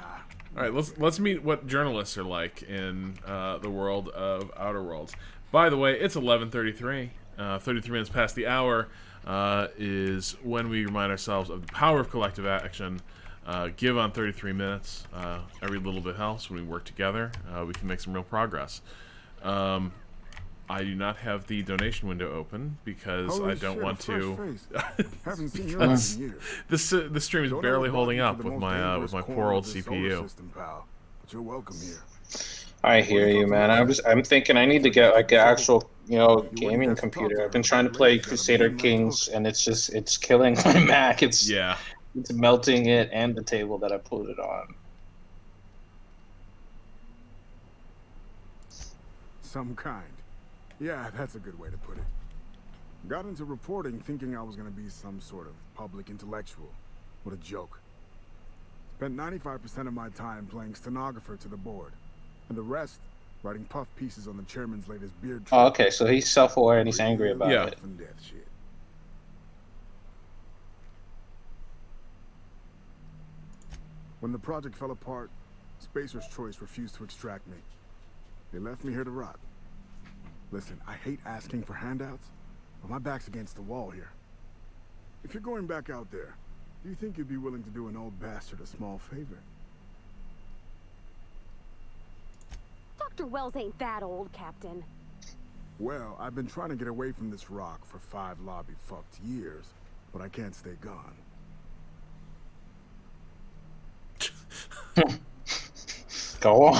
S3: All right, let's meet what journalists are like in the world of Outer Worlds. By the way, it's 11:33. 33 minutes past the hour is when we remind ourselves of the power of collective action. Give on 33 minutes. Every little bit helps. When we work together, we can make some real progress. I do not have the donation window open because
S14: Holy
S3: I don't
S14: shit,
S3: want
S14: a fresh
S3: to.
S14: face. Haven't seen yours
S3: because
S14: in years.
S3: the stream is
S14: Don't
S3: barely
S14: ever
S3: holding
S14: brought
S3: up
S14: you to the
S3: with
S14: most
S3: my
S14: dangerous
S3: poor
S14: corner
S3: old
S14: of this solar
S3: CPU.
S14: system, pal. But you're welcome here.
S2: I hear you, man. I'm thinking I need to get, like, an actual, gaming computer. I've been trying to play Crusader Kings, and it's killing my Mac. It's melting it and the table that I put it on.
S14: Some kind. Yeah, that's a good way to put it. Got into reporting thinking I was gonna be some sort of public intellectual. What a joke. Spent 95% of my time playing stenographer to the board, and the rest writing puff pieces on the chairman's latest beard
S2: Oh,
S14: trim.
S2: okay, so he's self-aware and he's angry about it.
S14: Life and death shit. When the project fell apart, Spacer's Choice refused to extract me. They left me here to rot. Listen, I hate asking for handouts, but my back's against the wall here. If you're going back out there, do you think you'd be willing to do an old bastard a small favor?
S8: Dr. Wells ain't that old, Captain.
S14: Well, I've been trying to get away from this rock for 5 lobby-fucked years, but I can't stay gone.
S2: Go on.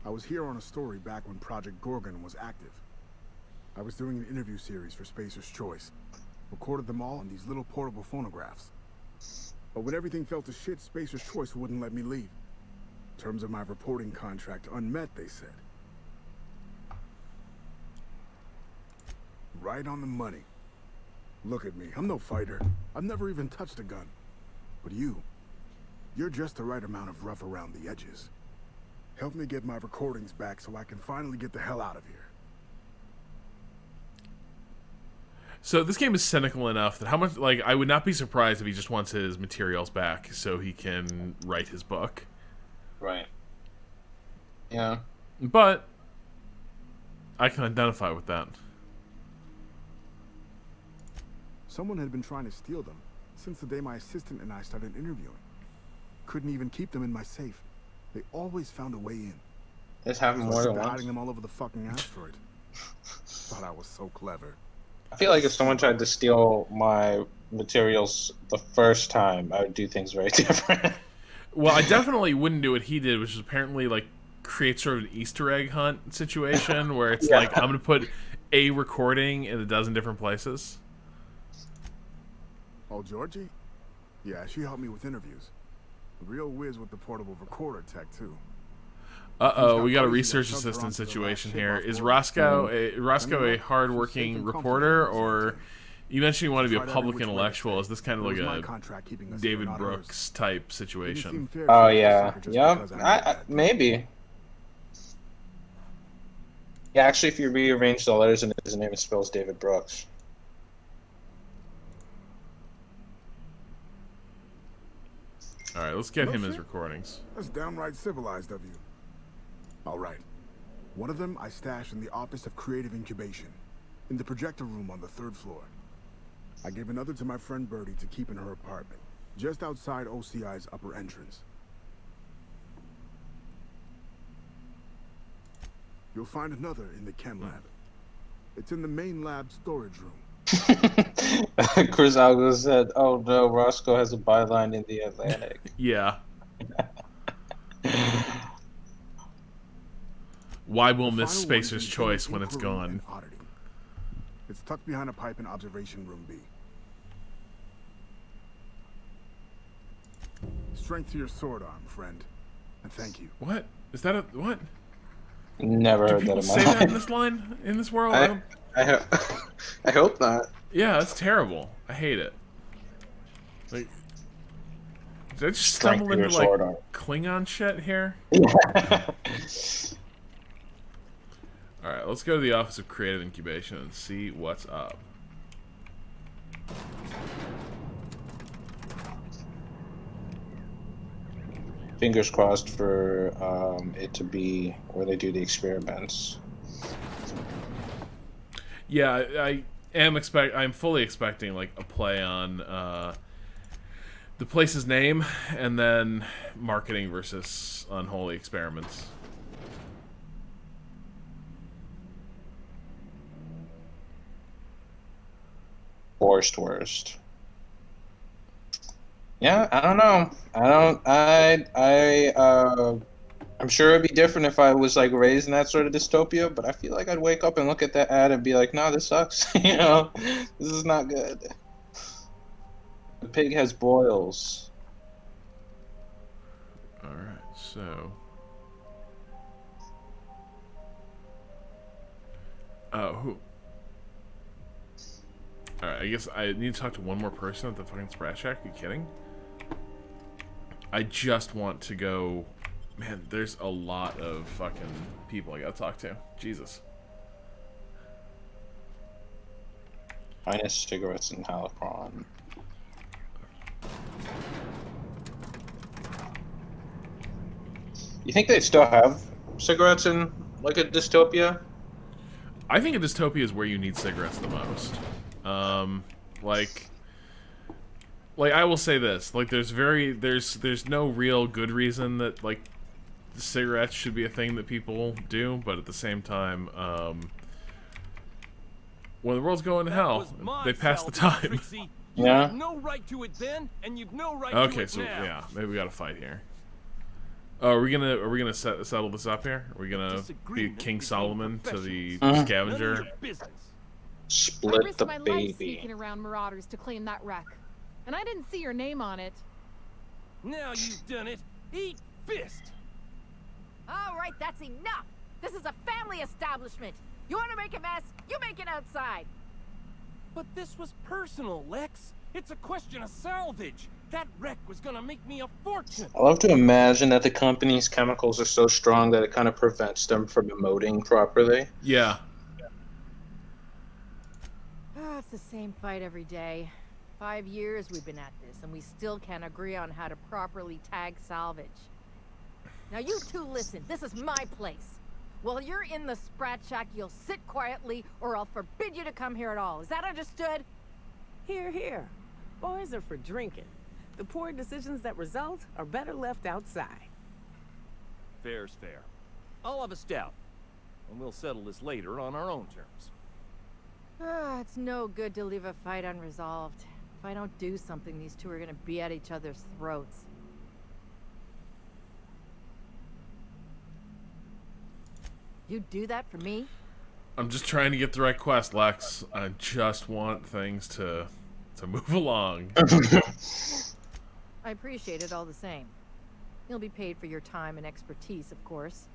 S14: I was here on a story back when Project Gorgon was active. I was doing an interview series for Spacer's Choice.
S17: recorded them all on these little portable phonographs. But when everything fell to shit, Spacer's Choice wouldn't let me leave. Terms of my reporting contract unmet, they said. Right on the money. Look at me, I'm no fighter. I've never even touched a gun. But you're just the right amount of rough around the edges. Help me get my recordings back so I can finally get the hell out of here.
S3: So this game is cynical enough that I would not be surprised if he just wants his materials back so he can write his book.
S2: Right. Yeah.
S3: But I can identify with that.
S17: Someone had been trying to steal them since the day my assistant and I started interviewing. Couldn't even keep them in my safe. They always found a way in.
S2: This happened more than once.
S17: Hiding them all over the fucking asteroid. Thought I was so clever.
S2: I feel like if someone tried to steal my materials the first time, I would do things very different.
S3: Well, I definitely wouldn't do what he did, which is apparently like create sort of an Easter egg hunt situation where it's like I'm going to put a recording in a dozen different places.
S17: Oh, Georgie? Yeah, she helped me with interviews. A real whiz with the portable recorder tech, too.
S3: Uh-oh, we got a research assistant situation here. Is Roscoe a hard-working reporter, or you mentioned you want to be a public intellectual? Is this kind of like a David Brooks type situation?
S2: Oh, yeah. Yeah, maybe. Yeah, actually, if you rearrange the letters in his name, it spells David Brooks.
S3: All right, let's get him his recordings.
S17: That's downright civilized of you. All right. One of them I stashed in the Office of Creative Incubation, in the projector room on the 3rd floor. I gave another to my friend Birdie to keep in her apartment, just outside OCI's upper entrance. You'll find another in the chem lab. It's in the main lab storage room.
S2: Chris Algo said, "Oh no, Roscoe has a byline in the Atlantic."
S3: Yeah. Why we'll miss Spacer's Choice when it's gone.
S17: It's tucked behind a pipe in Observation Room B. Strength to your sword arm, friend. And thank you.
S3: What? Is that a... what?
S2: Never heard that in my
S3: say
S2: life.
S3: that in this line? In this world?
S2: I hope not.
S3: Yeah, that's terrible. I hate it. Like... Did I just stumble into, like, Klingon shit here? Alright, let's go to the Office of Creative Incubation and see what's up.
S2: Fingers crossed for it to be where they do the experiments.
S3: Yeah, I'm fully expecting like a play on the place's name and then marketing versus unholy experiments.
S2: Worst. Yeah, I don't know. I'm sure it'd be different if I was like raised in that sort of dystopia, but I feel like I'd wake up and look at that ad and be like, "No, this sucks. You know, this is not good." The pig has boils.
S3: All right, so. Who? Alright, I guess I need to talk to one more person at the fucking Sprat Shack. Are you kidding? I just want to go... Man, there's a lot of fucking people I gotta talk to. Jesus.
S2: Minus cigarettes and Halacron. You think they'd still have cigarettes in, like, a dystopia?
S3: I think a dystopia is where you need cigarettes the most. Like I will say this, like there's no real good reason that like cigarettes should be a thing that people do, but at the same time, when the world's going to hell, they pass the time.
S2: Yeah.
S18: No right to it then, and you've no right
S3: Okay,
S18: to it
S3: so
S18: now.
S3: yeah, maybe we got to fight here. Oh, are we gonna settle this up here? Are we gonna be King Solomon to the scavenger?
S2: Split
S15: risked
S2: the
S15: my life
S2: baby.
S15: sneaking around Marauders to claim that wreck. And I didn't see your name on it.
S18: Now you've done it. Eat fist.
S16: All right, that's enough. This is a family establishment. You want to make a mess? You make it outside.
S18: But this was personal, Lex. It's a question of salvage. That wreck was gonna make me a fortune.
S2: I love to imagine that the company's chemicals are so strong that it kind of prevents them from emoting properly.
S3: Yeah.
S16: It's the same fight every day. 5 years we've been at this, and we still can't agree on how to properly tag salvage. Now you two listen, this is my place. While you're in the Sprat Shack, you'll sit quietly, or I'll forbid you to come here at all. Is that understood?
S13: Here, here. Boys are for drinking. The poor decisions that result are better left outside.
S18: Fair's fair. I'll have a stout, and we'll settle this later on our own terms.
S16: It's no good to leave a fight unresolved. If I don't do something, these two are gonna be at each other's throats. You do that for me?
S3: I'm just trying to get the right quest, Lex. I just want things to move along.
S16: I appreciate it all the same. You'll be paid for your time and expertise, of course.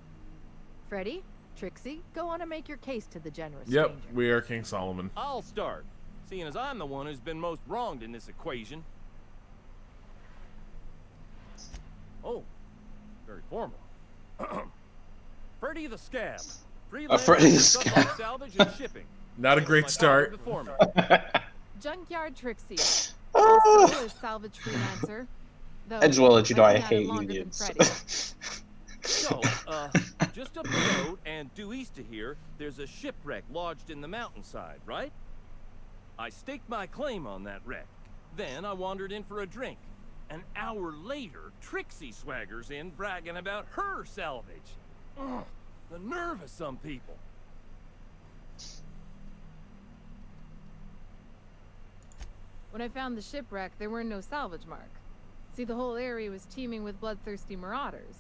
S16: Freddy, Trixie, go on and make your case to the generous
S3: Yep,
S16: stranger.
S3: we are King Solomon.
S18: I'll start, seeing as I'm the one who's been most wronged in this equation. Oh, very formal. Freddy the Scab.
S2: Freddy the Scab.
S18: Salvage and shipping.
S3: Not a great start.
S15: Junkyard Trixie. Also a salvage freelancer. Though
S2: I just want to let you know I
S15: I've been at it
S2: hate
S15: longer than
S2: unions.
S15: Freddy.
S18: So, just up the road and due east of here, there's a shipwreck lodged in the mountainside, right? I staked my claim on that wreck. Then I wandered in for a drink. An hour later, Trixie swaggers in bragging about her salvage. Ugh, the nerve of some people.
S15: When I found the shipwreck, there were no salvage mark. See, the whole area was teeming with bloodthirsty marauders.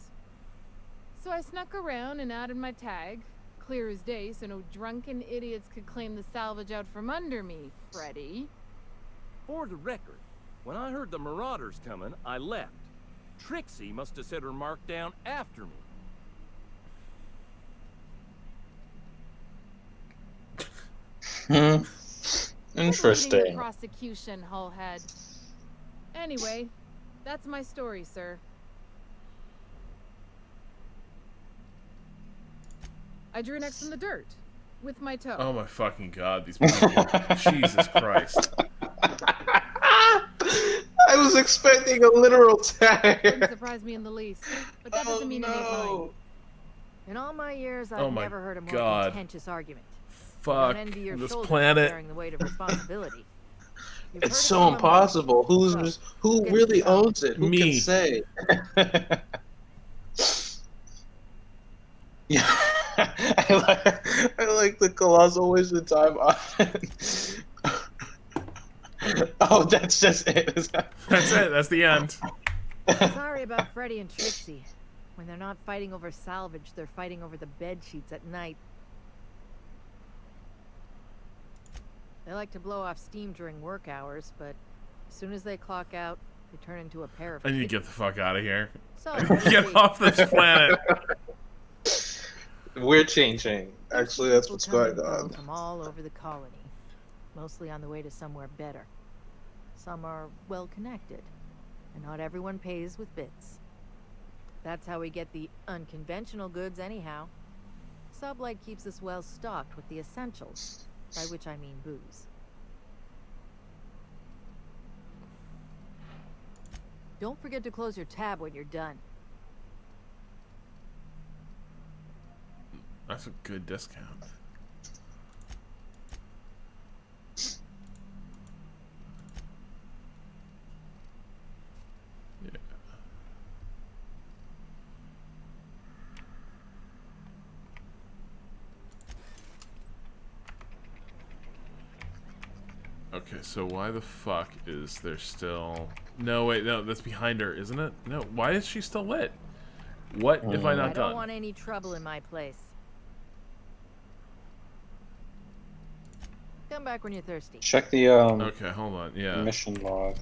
S15: So I snuck around and added my tag, clear as day, so no drunken idiots could claim the salvage out from under me, Freddy.
S18: For the record, when I heard the marauders coming, I left. Trixie must have set her mark down after me.
S2: Interesting.
S15: The prosecution, Hullhead. Anyway, that's my story, sir. I drew next in the dirt with my toe.
S3: Oh my fucking god, these people. Jesus Christ.
S2: I was expecting a literal tag.
S15: Didn't surprise me in the least, but that doesn't mean it ain't mine.
S16: In all my years,
S3: Oh
S16: I've
S3: my
S16: never heard a more
S3: God.
S16: contentious argument.
S3: Fuck
S16: Don't envy your
S3: this
S16: shoulders
S3: planet.
S16: bearing the weight of responsibility. You've heard
S2: It's
S16: it
S2: so
S16: from a
S2: impossible.
S16: bunch.
S2: Who
S16: Get
S2: really
S16: yourself.
S2: owns it? Who
S3: Me.
S2: can say? Yeah, I like the colossal waste of time on it. Oh, that's just it.
S3: That's it. That's the end.
S16: Sorry about Freddy and Trixie. When they're not fighting over salvage, they're fighting over the bed sheets at night. They like to blow off steam during work hours, but as soon as they clock out, they turn into a pair of
S3: I need to get the fuck out of here.
S16: So,
S3: Get off this planet.
S2: We're changing. Actually, that's what's
S16: People come
S2: going
S16: and go
S2: on.
S16: from all over the colony, mostly on the way to somewhere better. Some are well connected, and not everyone pays with bits. That's how we get the unconventional goods anyhow. Sublight keeps us well stocked with the essentials, by which I mean booze. Don't forget to close your tab when you're done.
S3: That's a good discount. Yeah. Okay, so why the fuck is there still... No, wait, no, that's behind her, isn't it? No, why is she still lit? What have I not
S16: I don't
S3: done?
S16: want any trouble in my place. Come back when you're thirsty.
S2: Check the
S3: Okay, hold on. Yeah.
S2: mission log.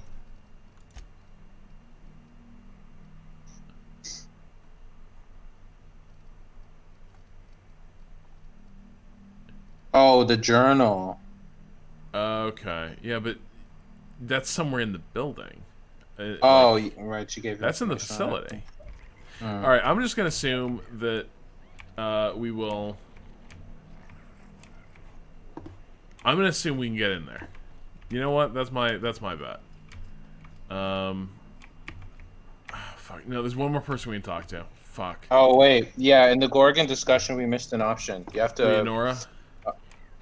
S2: Oh, the journal.
S3: Okay. Yeah, but that's somewhere in the building.
S2: Oh,
S3: Like,
S2: right. You gave.
S3: that's in the
S2: information on it.
S3: facility. All right. I'm just gonna assume that we will. I'm gonna assume we can get in there. You know what? That's my bet. Fuck. No, there's one more person we can talk to. Fuck.
S2: Oh wait, yeah. In the Gorgon discussion, we missed an option. You have to.
S3: Leonora.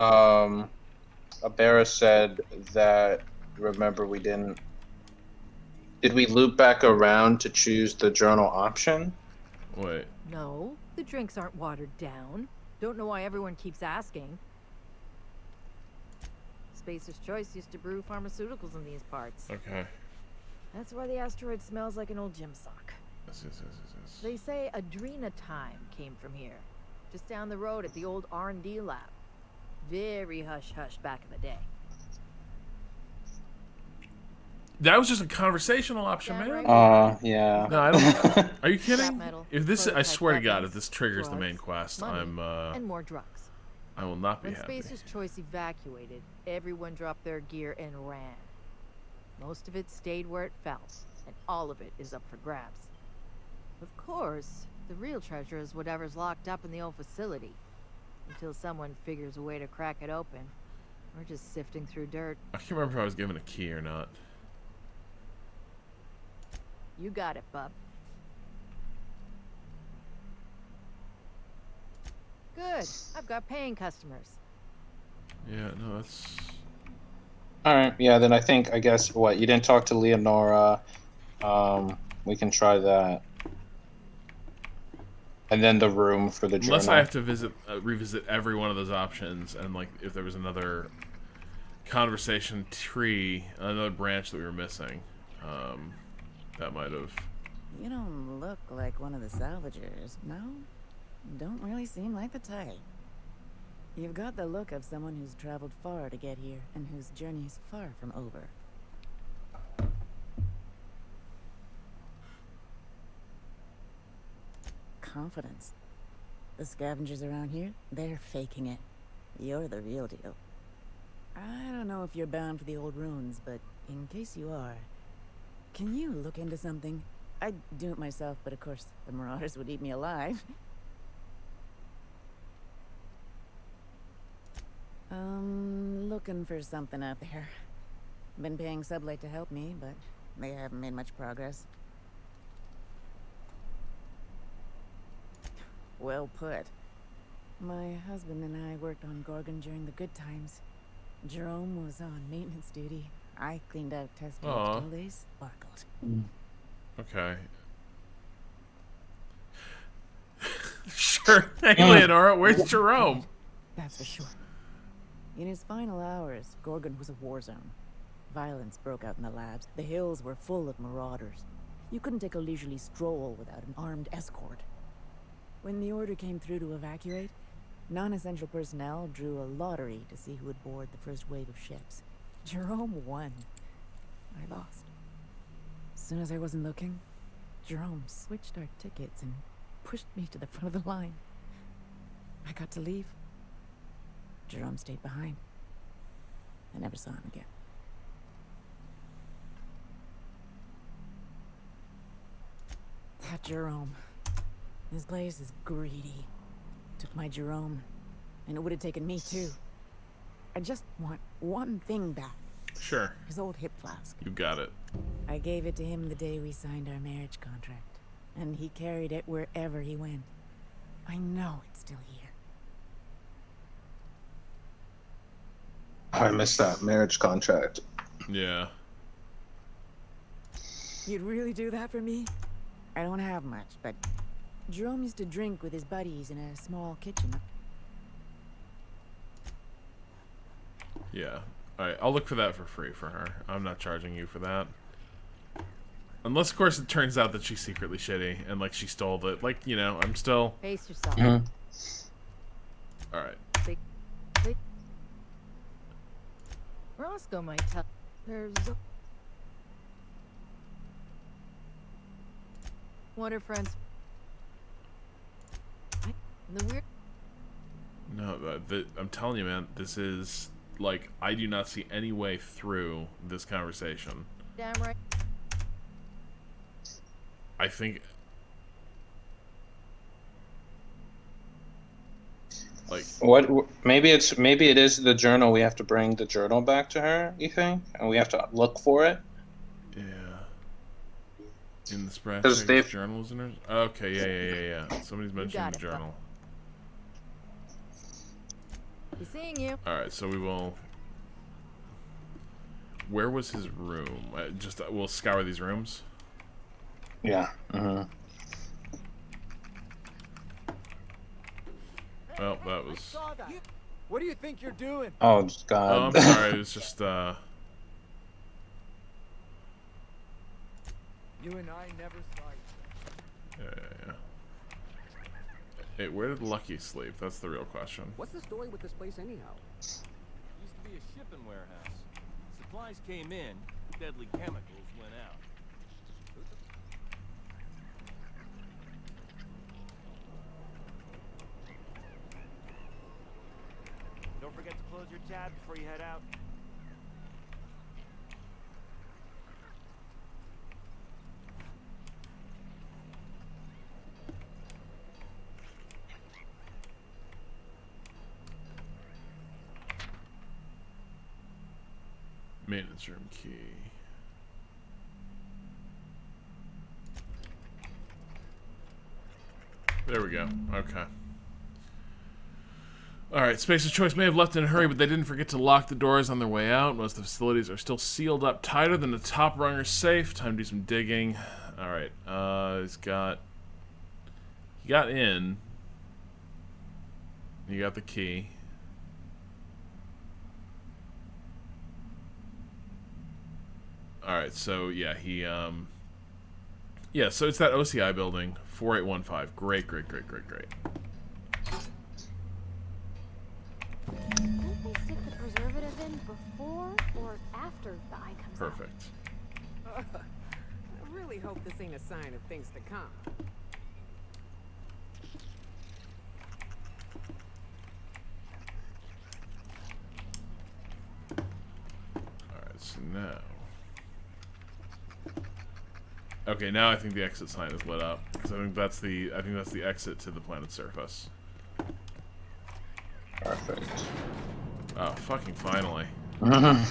S2: Abera said that. Remember, we didn't. Did we loop back around to choose the journal option?
S3: Wait.
S16: No, the drinks aren't watered down. Don't know why everyone keeps asking. Spacer's Choice used to brew pharmaceuticals in these parts.
S3: Okay.
S16: That's why the asteroid smells like an old gym sock.
S3: Yes.
S16: They say Adrena Time came from here, just down the road at the old R&D lab. Very hush-hush back in the day.
S3: That was just a conversational option, man.
S2: Yeah.
S3: No, I don't. Are you kidding?
S16: Scrap metal,
S3: If this, I
S16: prototype
S3: swear to God,
S16: weapons,
S3: if this triggers the main
S16: drugs,
S3: quest,
S16: money,
S3: I'm.
S16: and more drugs.
S3: I will not be
S16: When
S3: happy.
S16: Spacer's Choice evacuated, everyone dropped their gear and ran. Most of it stayed where it fell, and all of it is up for grabs. Of course, the real treasure is whatever's locked up in the old facility. Until someone figures a way to crack it open. We're just sifting through dirt.
S3: I can't remember if I was given a key or not.
S16: You got it, bub. Good. I've got paying customers.
S3: Yeah, no, that's.
S2: All right. Yeah. Then I guess what you didn't talk to Leonora. We can try that. And then the room for the journal.
S3: Unless I have to revisit every one of those options, and like if there was another conversation tree, another branch that we were missing, that might have.
S19: You don't look like one of the salvagers, no? Don't really seem like the type. You've got the look of someone who's traveled far to get here, and whose journey's far from over. Confidence. The scavengers around here, they're faking it. You're the real deal. I don't know if you're bound for the old ruins, but in case you are, can you look into something? I'd do it myself, but of course, the Marauders would eat me alive. Looking for something out there. Been paying Sublight to help me, but they haven't made much progress. Well put. My husband and I worked on Gorgon during the good times. Jerome was on maintenance duty. I cleaned out test tubes
S3: Aw.
S19: till they sparkled.
S3: Okay. Sure. Hey, Leonora, where's Jerome?
S19: That's for sure. In his final hours, Gorgon was a war zone. Violence broke out in the labs. The hills were full of marauders. You couldn't take a leisurely stroll without an armed escort. When the order came through to evacuate, non-essential personnel drew a lottery to see who would board the first wave of ships. Jerome won. I lost. As soon as I wasn't looking, Jerome switched our tickets and pushed me to the front of the line. I got to leave. Jerome stayed behind. I never saw him again. That Jerome. This place is greedy. Took my Jerome, and it would have taken me too. I just want one thing back.
S3: Sure.
S19: His old hip flask.
S3: You got it.
S19: I gave it to him the day we signed our marriage contract, and he carried it wherever he went. I know it's still here.
S2: I missed that marriage contract.
S3: Yeah.
S19: You'd really do that for me? I don't have much, but Jerome used to drink with his buddies in a small kitchen.
S3: Yeah. Alright, I'll look for that for free for her. I'm not charging you for that. Unless, of course, it turns out that she's secretly shitty and, like, she stole the... Like, you know, I'm still...
S16: Pace yourself.
S3: Alright.
S16: Roscoe might tell. There's. What are friends? The weird.
S3: No, I'm telling you, man, this is like I do not see any way through this conversation.
S16: Damn right.
S3: I think, like,
S2: what? Maybe it is the journal. We have to bring the journal back to her. You think? And we have to look for it.
S3: yeah. In the
S2: Because
S3: spreadsheet, journals in it. Okay, yeah. Somebody's mentioning the journal.
S16: Be seeing you.
S3: All right, so we will. Where was his room? We'll scour these rooms.
S2: Yeah.
S3: Well, that was.
S14: What do you think you're doing?
S2: Oh God.
S3: Oh, I'm sorry. It was just.
S14: You and I never saw each other.
S3: Yeah. Hey, where did Lucky sleep? That's the real question.
S9: What's the story with this place anyhow?
S18: Used to be a shipping warehouse. Supplies came in, deadly chemicals went out.
S20: Don't forget to close your tab before you head out.
S3: Maintenance room key. There we go. Okay. Alright, Space's Choice may have left in a hurry, but they didn't forget to lock the doors on their way out. Most of the facilities are still sealed up tighter than the top runner safe. Time to do some digging. Alright, he got in. He got the key. Alright, so yeah, yeah, so it's that OCI building, 4815. Great.
S8: Didn't they stick the preservative in before or after the eye comes out?
S3: Perfect.
S13: I really hope this ain't a sign of things to come.
S3: Alright, so now. Okay, now I think the exit sign is lit up. Because I think that's the exit to the planet's surface.
S2: Perfect.
S3: Oh, fucking finally.
S2: No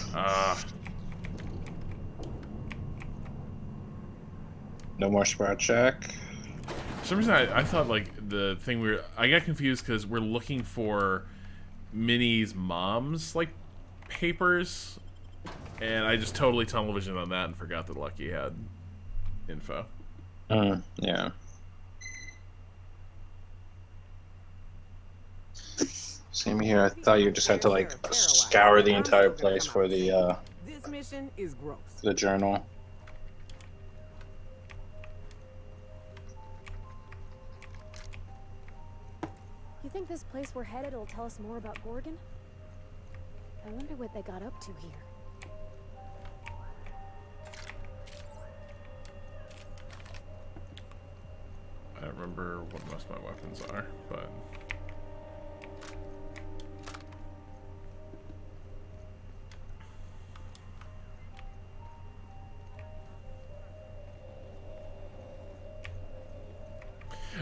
S2: more sprout check.
S3: For some reason, I thought like the thing I got confused because we're looking for Minnie's mom's like papers, and I just totally tunnel visioned on that and forgot that Lucky had info.
S2: Yeah. Same here. I thought you just had to like scour the entire place for the
S13: This mission is gross.
S2: the journal.
S8: You think this place we're headed will tell us more about Gorgon? I wonder what they got up to here.
S3: I don't remember what most of my weapons are, but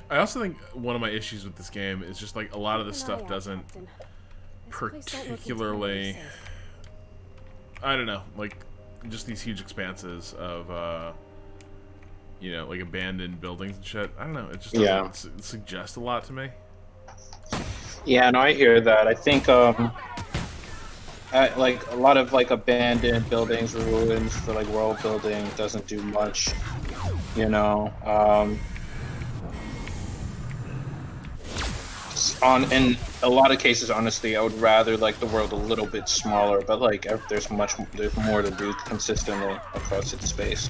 S3: I also think one of my issues with this game is just like a lot of the stuff doesn't particularly, I don't know, like just these huge expanses of you know, like abandoned buildings and shit. I don't know, it just doesn't suggest a lot to me.
S2: Yeah, no, I hear that. I think like a lot of like abandoned buildings, ruins for like world building doesn't do much, you know. In a lot of cases, honestly, I would rather like the world a little bit smaller, but like there's more to do consistently across its space.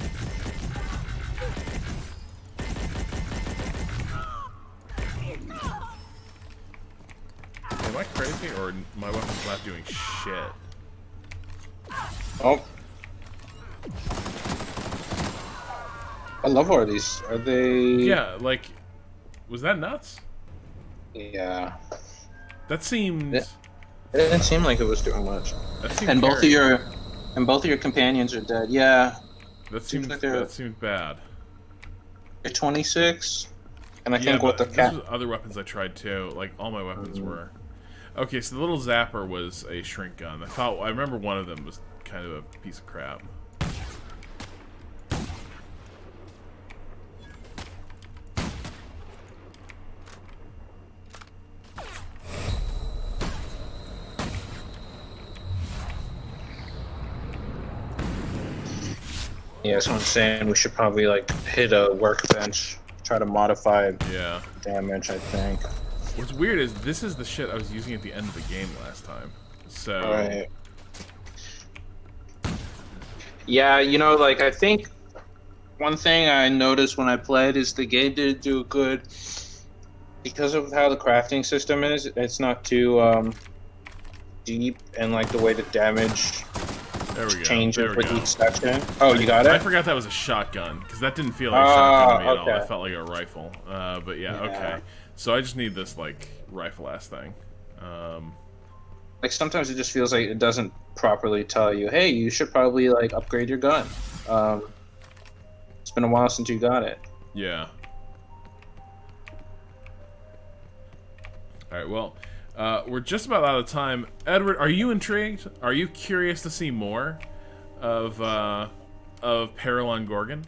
S3: Am I crazy or my weapon's not doing shit?
S2: Oh. I love all of these. Are they...
S3: Yeah, like, was that nuts?
S2: Yeah.
S3: That seemed...
S2: It didn't seem like it was doing much.
S3: That seemed
S2: And both
S3: carried.
S2: of your companions are dead. Yeah.
S3: That seemed bad.
S2: They're 26. And I
S3: Yeah,
S2: think what the
S3: but
S2: cat...
S3: this was other weapons I tried too. Like, all my weapons were... Okay, so the little zapper was a shrink gun. I remember one of them was kind of a piece of crap.
S2: Yeah, that's what I'm saying. We should probably, like, hit a workbench. Try to modify damage, I think.
S3: What's weird is this is the shit I was using at the end of the game last time. So...
S2: Right. Yeah, you know, like, I think one thing I noticed when I played is the game didn't do good because of how the crafting system is. It's not too deep, and like the way the damage changes with each section. Oh, you got it?
S3: I forgot that was a shotgun because that didn't feel like a shotgun to me at all. That felt like a rifle. But yeah, okay. So I just need this like rifle-ass thing.
S2: Like sometimes it just feels like it doesn't properly tell you, hey, you should probably like upgrade your gun. It's been a while since you got it.
S3: Yeah. All right. Well, we're just about out of time. Edward, are you intrigued? Are you curious to see more of Peril on Gorgon?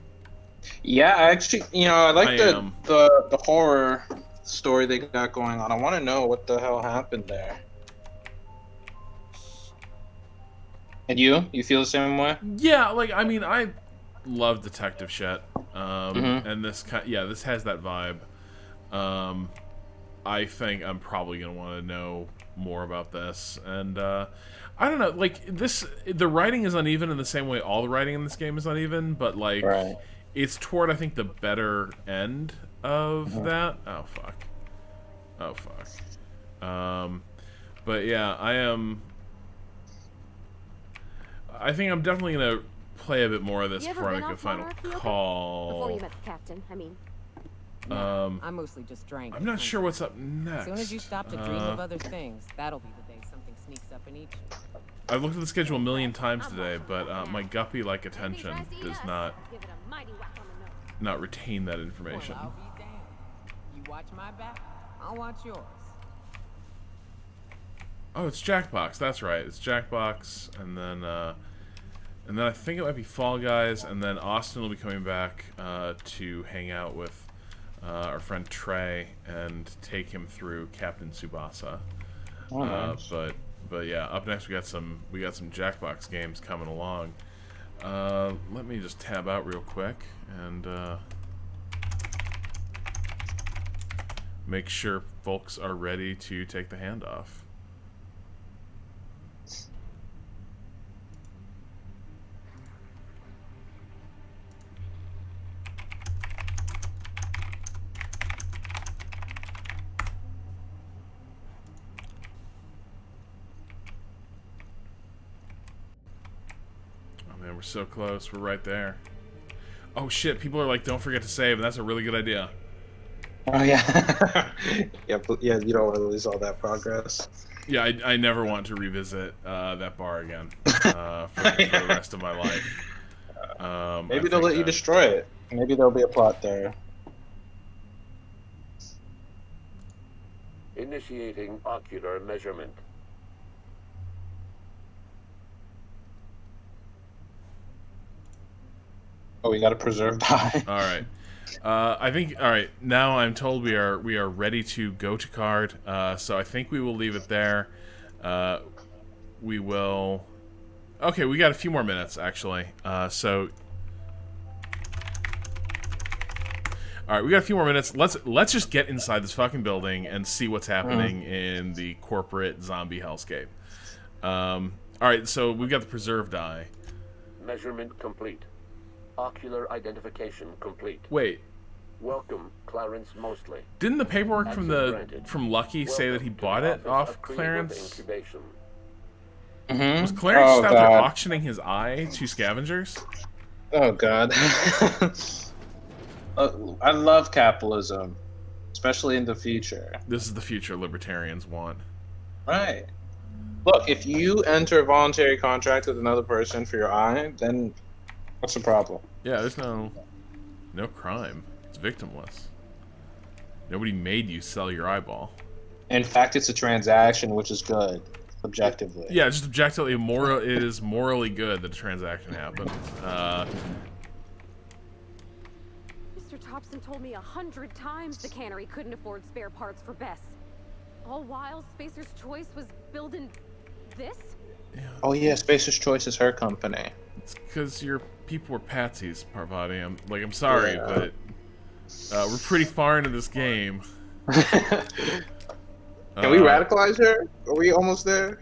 S2: Yeah, I actually, you know, I like the horror story they got going on. I want to know what the hell happened there. And you feel the same way?
S3: Yeah, like I mean, I love detective shit, and this this has that vibe. I think I'm probably gonna want to know more about this, and I don't know, like the writing is uneven in the same way all the writing in this game is uneven, but like it's toward I think the better end of that. Oh fuck. But yeah, I think I'm definitely gonna play a bit more of this before I make a final call.
S8: Before you met the captain, I mean.
S13: I mostly just drank.
S3: I'm not sure what's up next.
S13: As soon as you stop to dream of other things, that'll be the day something sneaks up and eats you.
S3: I've looked at the schedule a million times today, but my guppy-like attention does not retain that information.
S13: Well, I'll be damned. You watch my back, I'll watch yours.
S3: Oh, it's Jackbox. That's right. It's Jackbox, and then I think it might be Fall Guys, and then Austin will be coming back to hang out with our friend Trey and take him through Captain Tsubasa.
S2: Oh, nice.
S3: But yeah, up next we got some Jackbox games coming along. Let me just tab out real quick and make sure folks are ready to take the handoff. We're so close. We're right there. Oh shit! People are like, "Don't forget to save," and that's a really good idea.
S2: Oh yeah, yeah. You don't want to lose all that progress.
S3: Yeah, I never want to revisit that bar again for the rest of my life.
S2: Maybe they'll let you destroy it. Maybe there'll be a plot there.
S5: Initiating ocular measurement.
S2: Oh, we got to preserve die.
S3: All right. I think. All right. Now I'm told we are ready to go to card. So I think we will leave it there. We will. Okay, we got a few more minutes actually. So. All right, we got a few more minutes. Let's just get inside this fucking building and see what's happening in the corporate zombie hellscape. All right, so we've got the preserve die.
S5: Measurement complete. Ocular identification complete.
S3: Wait.
S5: Welcome, Clarence Mostly.
S3: Didn't the paperwork
S5: Access
S3: from
S5: granted.
S3: Lucky say that he bought it off Clarence?
S5: Incubation.
S3: Was
S2: Mm-hmm.
S3: Clarence
S2: Oh
S3: just out there
S2: god.
S3: auctioning his eye to scavengers?
S2: Oh god. I love capitalism, especially in the future.
S3: This is the future libertarians want.
S2: Right. Look, if you enter a voluntary contract with another person for your eye, then what's the problem?
S3: Yeah, there's no crime. It's victimless. Nobody made you sell your eyeball.
S2: In fact, it's a transaction, which is good, objectively.
S3: Yeah, just objectively, it is morally good that a transaction happened.
S8: Mr. Thompson told me 100 times the cannery couldn't afford spare parts for Bess. All while Spacer's Choice was building this?
S2: Oh yeah, Spacer's Choice is her company.
S3: It's because your people were patsies, Parvati. I'm sorry,
S2: Yeah.
S3: but we're pretty far into this game.
S2: Can we radicalize her? Are we almost there?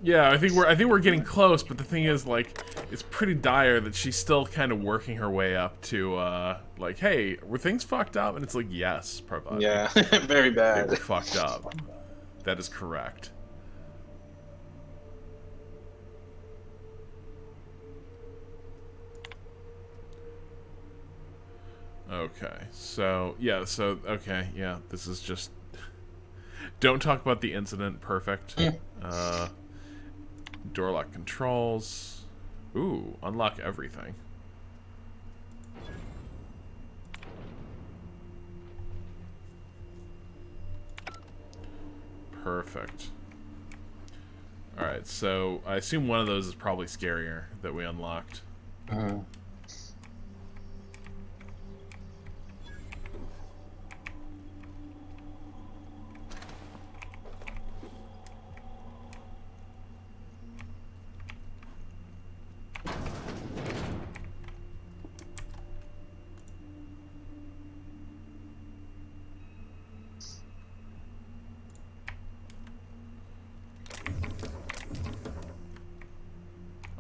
S3: Yeah, I think we're getting close, but the thing is, like, it's pretty dire that she's still kind of working her way up to, like, hey, were things fucked up? And it's like, yes, Parvati.
S2: Yeah, very bad.
S3: They were fucked up. That is correct. Okay, so, yeah, this is just... Don't talk about the incident, perfect. Door lock controls. Ooh, unlock everything. Perfect. Alright, so I assume one of those is probably scarier that we unlocked.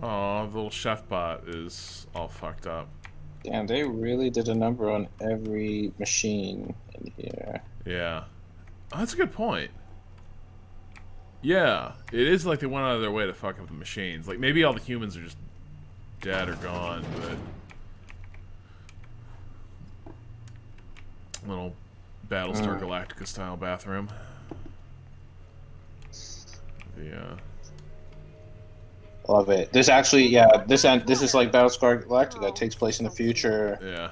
S3: Aw, the little chef bot is all fucked up.
S2: Damn, they really did a number on every machine in here.
S3: Yeah. Oh, that's a good point. Yeah, it is like they went out of their way to fuck up the machines. Like, maybe all the humans are just dead or gone, but... Little Battlestar Galactica style bathroom.
S2: Love it. This actually, yeah, this is like Battlestar Galactica. It takes place in the future.
S3: Yeah.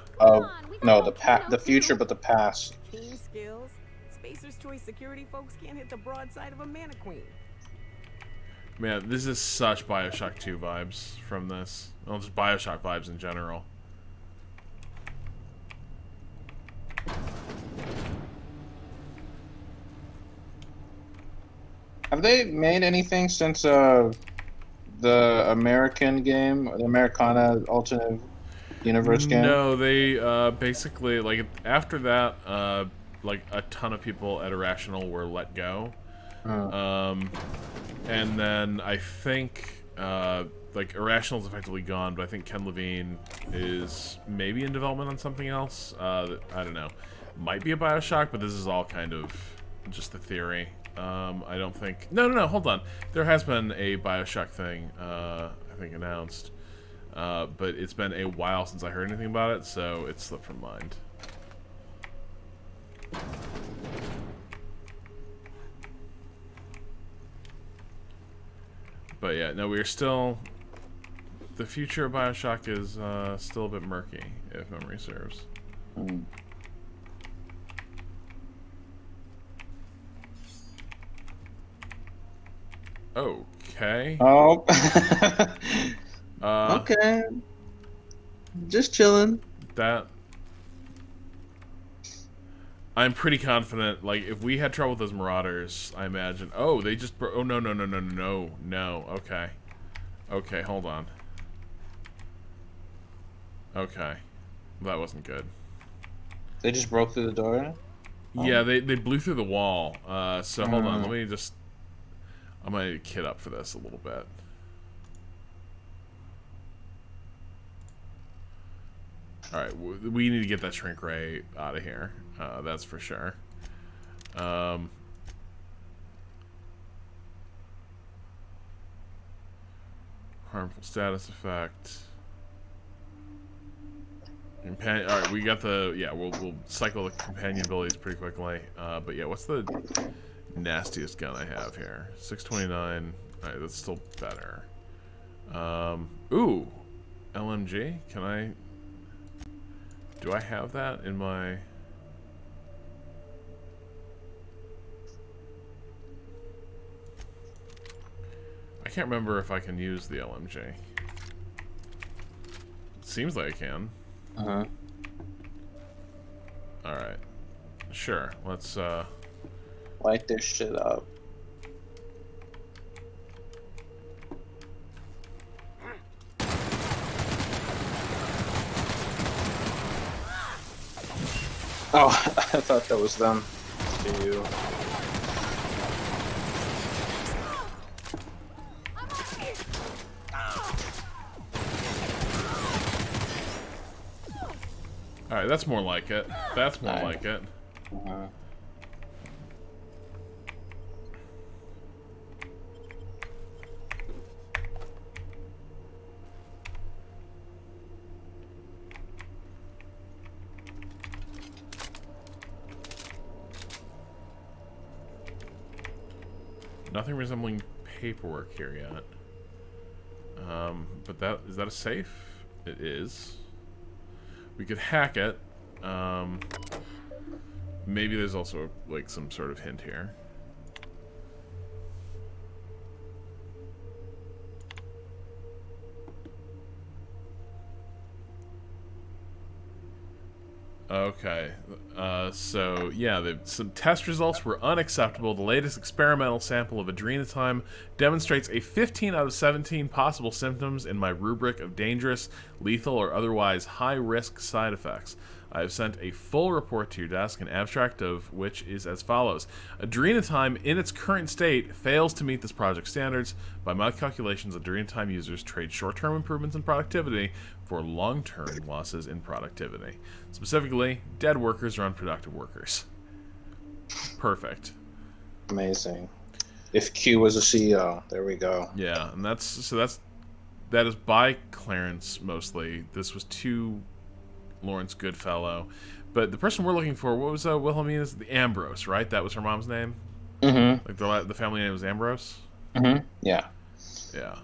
S2: No, the future, but the past.
S13: Team skills. Spacer's Choice security folks can't hit the broadside of a mannequin.
S3: Man, this is such Bioshock 2 vibes from this. Well, just Bioshock vibes in general.
S2: Have they made anything since the American game, the Americana alternate universe game?
S3: No, they basically, like, after that, like, a ton of people at Irrational were let go. And then I think, like, Irrational's effectively gone, but I think Ken Levine is maybe in development on something else. I don't know. Might be a Bioshock, but this is all kind of just the theory. I don't think... No, hold on. There has been a Bioshock thing, I think, announced. But it's been a while since I heard anything about it, so it slipped from mind. But yeah, no, we're still... The future of Bioshock is still a bit murky, if memory serves. Okay.
S2: Oh. Okay. Just chilling.
S3: That... I'm pretty confident, like, if we had trouble with those Marauders, I imagine... Oh, they just... Oh, no. Okay. Okay, hold on. Okay. That wasn't good.
S2: They just broke through the door?
S3: Yeah, they blew through the wall. So hold on, let me just... I'm gonna kit up for this a little bit. Alright, we need to get that shrink ray out of here. That's for sure. Harmful status effect. Alright, we got the... Yeah, we'll cycle the companion abilities pretty quickly. But yeah, what's the nastiest gun I have here? 629. Alright, that's still better. Ooh! LMG? Can I... Do I have that in my... I can't remember if I can use the LMG. It seems like I can.
S2: Uh-huh.
S3: Alright. Sure, let's,
S2: Light this shit up. Oh, I thought that was them. To you.
S3: Alright, that's more like it. That's more like it.
S2: Uh-huh.
S3: Nothing resembling paperwork here yet. But that is that a safe? It is. We could hack it. Maybe there's also like some sort of hint here. Okay, so yeah, some test results were unacceptable. The latest experimental sample of adrenatime demonstrates a 15 out of 17 possible symptoms in my rubric of dangerous, lethal, or otherwise high-risk side effects. I have sent a full report to your desk, an abstract of which is as follows. Adrenatime, in its current state, fails to meet this project standards. By my calculations, adrenatime users trade short-term improvements in productivity for long-term losses in productivity. Specifically, dead workers are unproductive workers. Perfect.
S2: Amazing. If Q was a CEO, there we go.
S3: Yeah, and that is by Clarence mostly. This was to Lawrence Goodfellow, but the person we're looking for, what was Wilhelmina's? The Ambrose, right? That was her mom's name.
S2: Mm-hmm.
S3: Like the family name was Ambrose.
S2: Mm-hmm. Yeah.
S3: Yeah.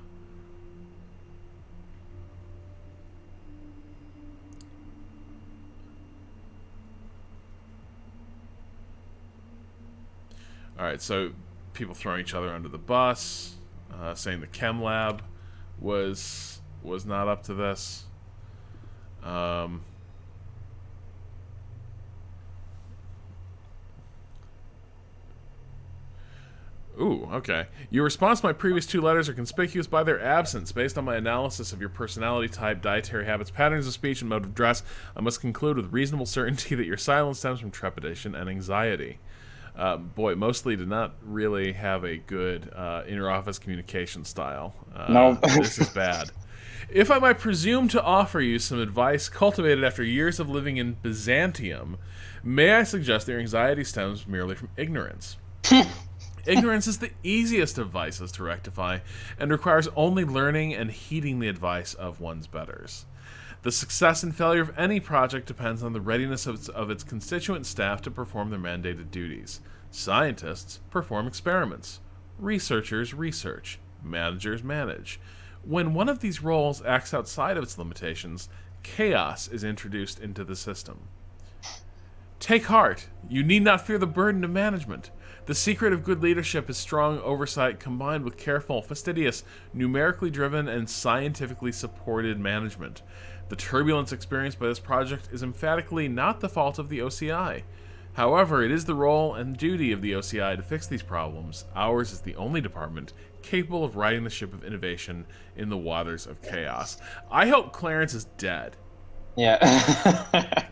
S3: All right, so people throwing each other under the bus, saying the chem lab was not up to this. Ooh, okay. Your response to my previous 2 letters are conspicuous by their absence. Based on my analysis of your personality type, dietary habits, patterns of speech, and mode of dress, I must conclude with reasonable certainty that your silence stems from trepidation and anxiety. Boy, mostly did not really have a good inter-office communication style.
S2: No.
S3: This is bad. If I might presume to offer you some advice cultivated after years of living in Byzantium, may I suggest that your anxiety stems merely from ignorance. Ignorance is the easiest of vices to rectify and requires only learning and heeding the advice of one's betters. The success and failure of any project depends on the readiness of its constituent staff to perform their mandated duties. Scientists perform experiments. Researchers research. Managers manage. When one of these roles acts outside of its limitations, chaos is introduced into the system. Take heart. You need not fear the burden of management. The secret of good leadership is strong oversight combined with careful, fastidious, numerically driven, and scientifically supported management. The turbulence experienced by this project is emphatically not the fault of the OCI. However, it is the role and duty of the OCI to fix these problems. Ours is the only department capable of riding the ship of innovation in the waters of chaos. I hope Clarence is dead.
S2: Yeah.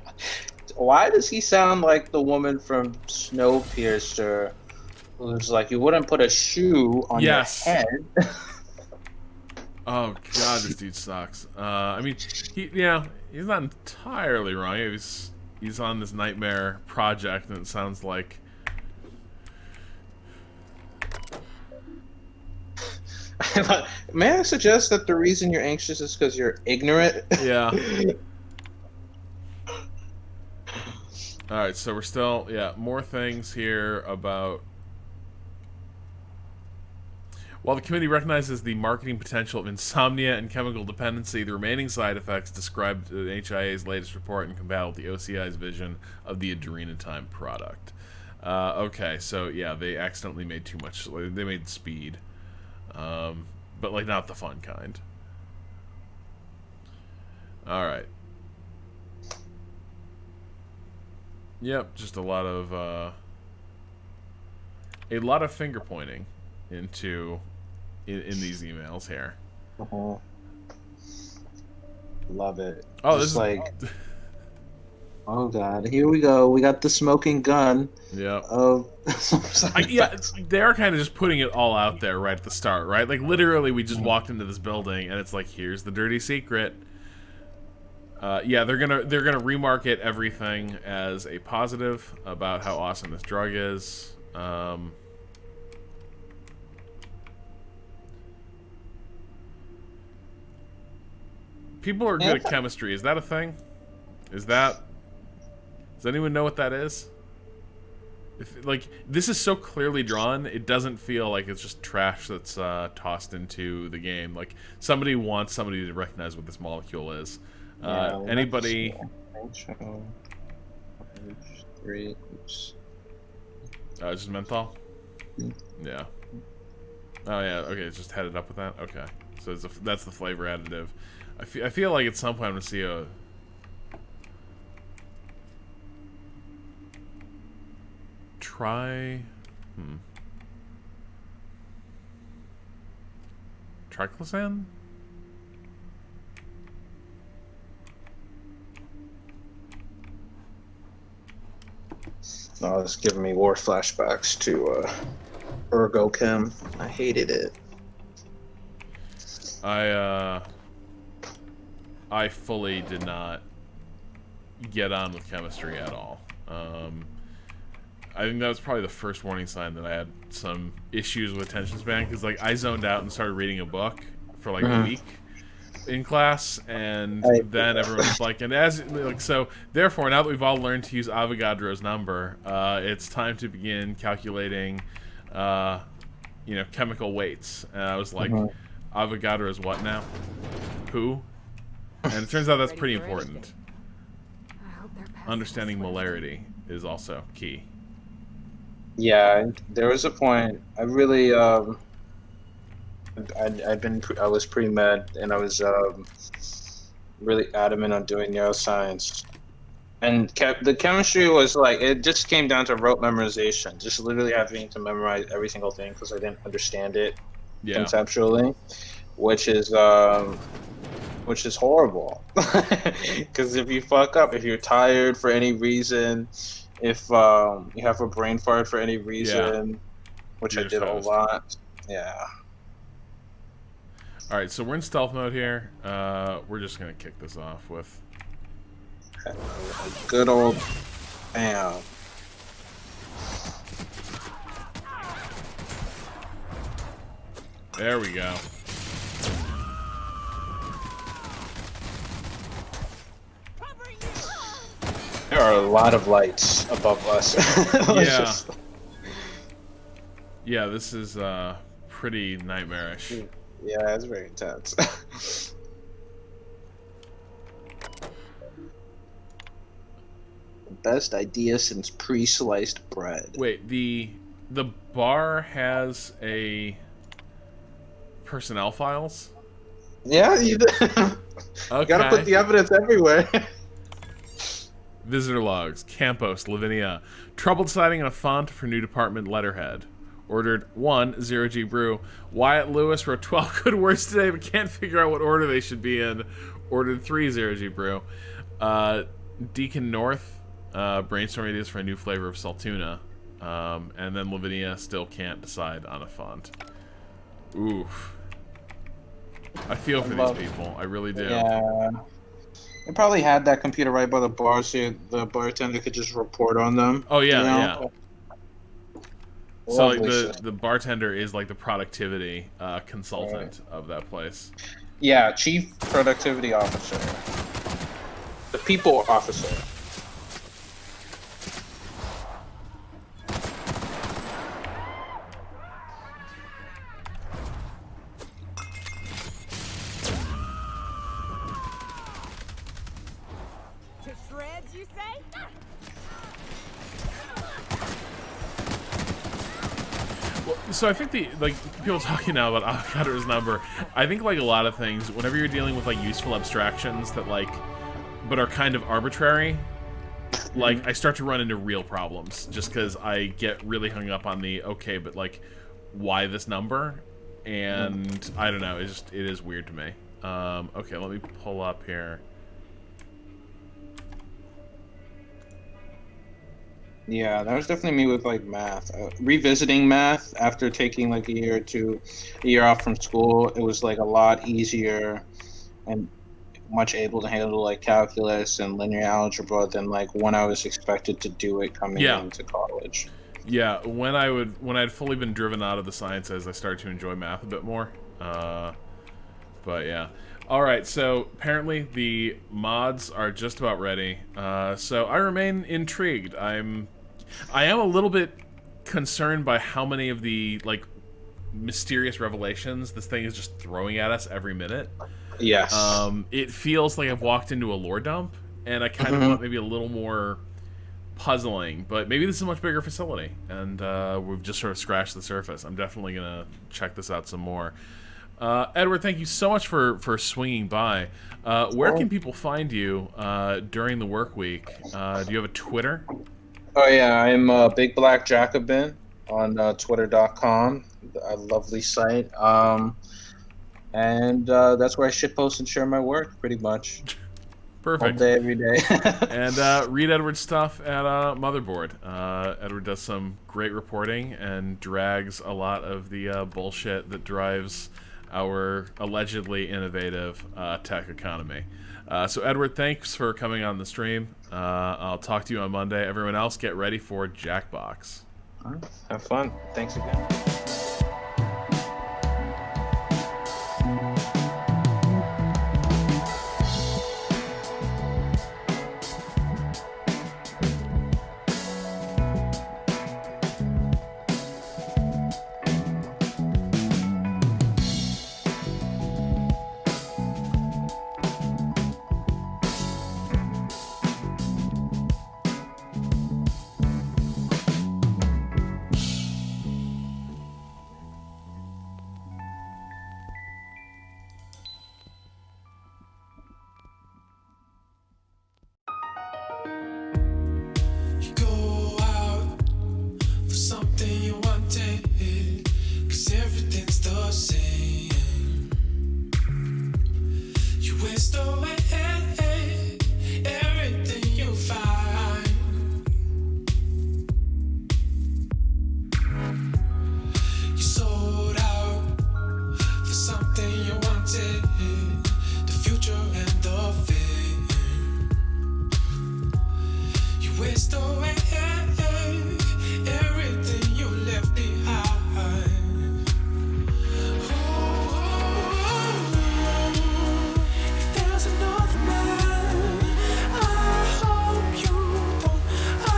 S2: Why does he sound like the woman from Snowpiercer who's like, you wouldn't put a shoe on your head?
S3: Oh god, this dude sucks. I mean, he's not entirely wrong. He's on this nightmare project, and it sounds like
S2: May I suggest that the reason you're anxious is because you're ignorant?
S3: Yeah. All right, so we're still more things here about. While the committee recognizes the marketing potential of insomnia and chemical dependency, the remaining side effects described in HIA's latest report incompatible with the OCI's vision of the adrenatime product. Okay, so yeah, they accidentally made too much. They made speed, but like not the fun kind. All right. Yep, just a lot of finger pointing into in these emails here.
S2: Love it.
S3: Oh,
S2: just
S3: this
S2: like, oh god, here we go. We got the smoking gun.
S3: Yeah.
S2: Of
S3: yeah, they are kind of just putting it all out there right at the start, right? Like literally, we just walked into this building and it's like, here's the dirty secret. Yeah, they're gonna remarket everything as a positive about how awesome this drug is. People are good at chemistry. Is that a thing? Does anyone know what that is? If, like, this is so clearly drawn, it doesn't feel like it's just trash that's tossed into the game. Like, somebody wants somebody to recognize what this molecule is. Anybody? Just menthol? Yeah. Oh, yeah, okay, it's just headed up with that? Okay. So that's the flavor additive. I feel like at some point I'm going to see a... Triclosan?
S2: Oh, it's giving me war flashbacks to Ergochem. I hated it.
S3: I fully did not get on with chemistry at all. I think that was probably the first warning sign that I had some issues with attention span, because like I zoned out and started reading a book for like a week in class, and then everyone was like, and as like, so therefore now that we've all learned to use Avogadro's number, it's time to begin calculating chemical weights. And I was like, Avogadro is what now? Who? And it turns out that's pretty important. Understanding molarity is also key.
S2: Yeah, there was a point. I really, I was pre-med, and I was really adamant on doing neuroscience. And the chemistry was like, it just came down to rote memorization, just literally having to memorize every single thing because I didn't understand it conceptually, which is horrible. Because if you fuck up, if you're tired for any reason, if you have a brain fart for any reason, which I did a lot,
S3: All right, so we're in stealth mode here. We're just gonna kick this off with
S2: a good old bam.
S3: There we go.
S2: There are a lot of lights above us.
S3: Yeah, this is pretty nightmarish.
S2: Yeah, it's very intense. Best idea since pre-sliced bread.
S3: Wait, the bar has a personnel files?
S2: Yeah, you gotta put the evidence everywhere.
S3: Visitor logs. Campos, Lavinia. Trouble deciding on a font for new department letterhead. Ordered 1, 0G Brew. Wyatt Lewis wrote 12 good words today, but can't figure out what order they should be in. Ordered 3, 0G Brew. Deacon North, brainstorm ideas for a new flavor of Saltuna. And then Lavinia still can't decide on a font. Oof. I feel for these people. I really do.
S2: Yeah. They probably had that computer right by the bar, so the bartender could just report on them.
S3: Oh, yeah, yeah. So like
S2: Lovely
S3: the
S2: system.
S3: bartender is like the productivity consultant of that place.
S2: Yeah, chief productivity officer, the people officer.
S13: To shreds, you say?
S3: Well, so I think people talking now about Avocado's number. I think like a lot of things, whenever you're dealing with like useful abstractions that like, but are kind of arbitrary, like I start to run into real problems just because I get really hung up on the okay, but like, why this number? And I don't know. It is weird to me. Okay, let me pull up here.
S2: Yeah, that was definitely me with like math. Revisiting math after taking like a year or two, a year off from school, it was like a lot easier and much able to handle like calculus and linear algebra than like when I was expected to do it coming
S3: Yeah.
S2: into college.
S3: Yeah, when I'd fully been driven out of the sciences, I started to enjoy math a bit more. But yeah. Alright, so apparently the mods are just about ready. So I remain intrigued. I am a little bit concerned by how many of the like mysterious revelations this thing is just throwing at us every minute.
S2: Yes.
S3: It feels like I've walked into a lore dump, and I kind of want maybe a little more puzzling, but maybe this is a much bigger facility, and we've just sort of scratched the surface. I'm definitely gonna check this out some more. Edward, thank you so much for swinging by. Where can people find you during the work week? Do you have a Twitter?
S2: Oh yeah, I'm Big Black Jacobin on Twitter.com, a lovely site. And that's where I shitpost and share my work, pretty much.
S3: Perfect.
S2: All day, every day.
S3: And read Edward's stuff at Motherboard. Edward does some great reporting and drags a lot of the bullshit that drives our allegedly innovative tech economy. So Edward, thanks for coming on the stream. I'll talk to you on Monday. Everyone else, get ready for Jackbox.
S2: All right. Have fun. Thanks again.
S1: You go out for something you wanted, 'cause everything's the same. You waste away everything you find. You sold out for something you wanted, the future and the fame. You waste away everything you left behind. If there's another man, I hope you don't. I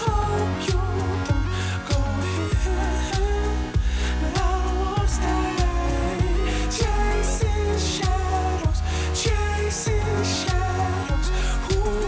S1: hope you don't go here. But I don't wanna stay chasing shadows, chasing shadows. Ooh.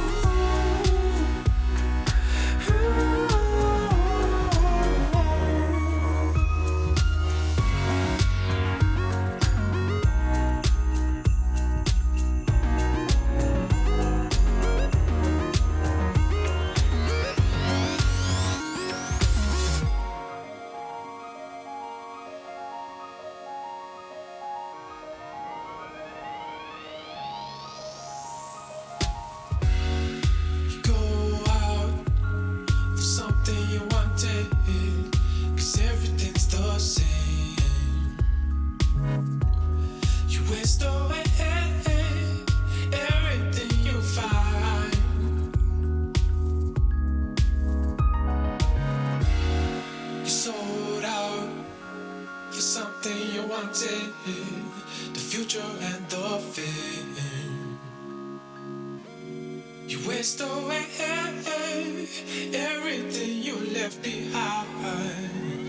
S1: waste away everything you left behind.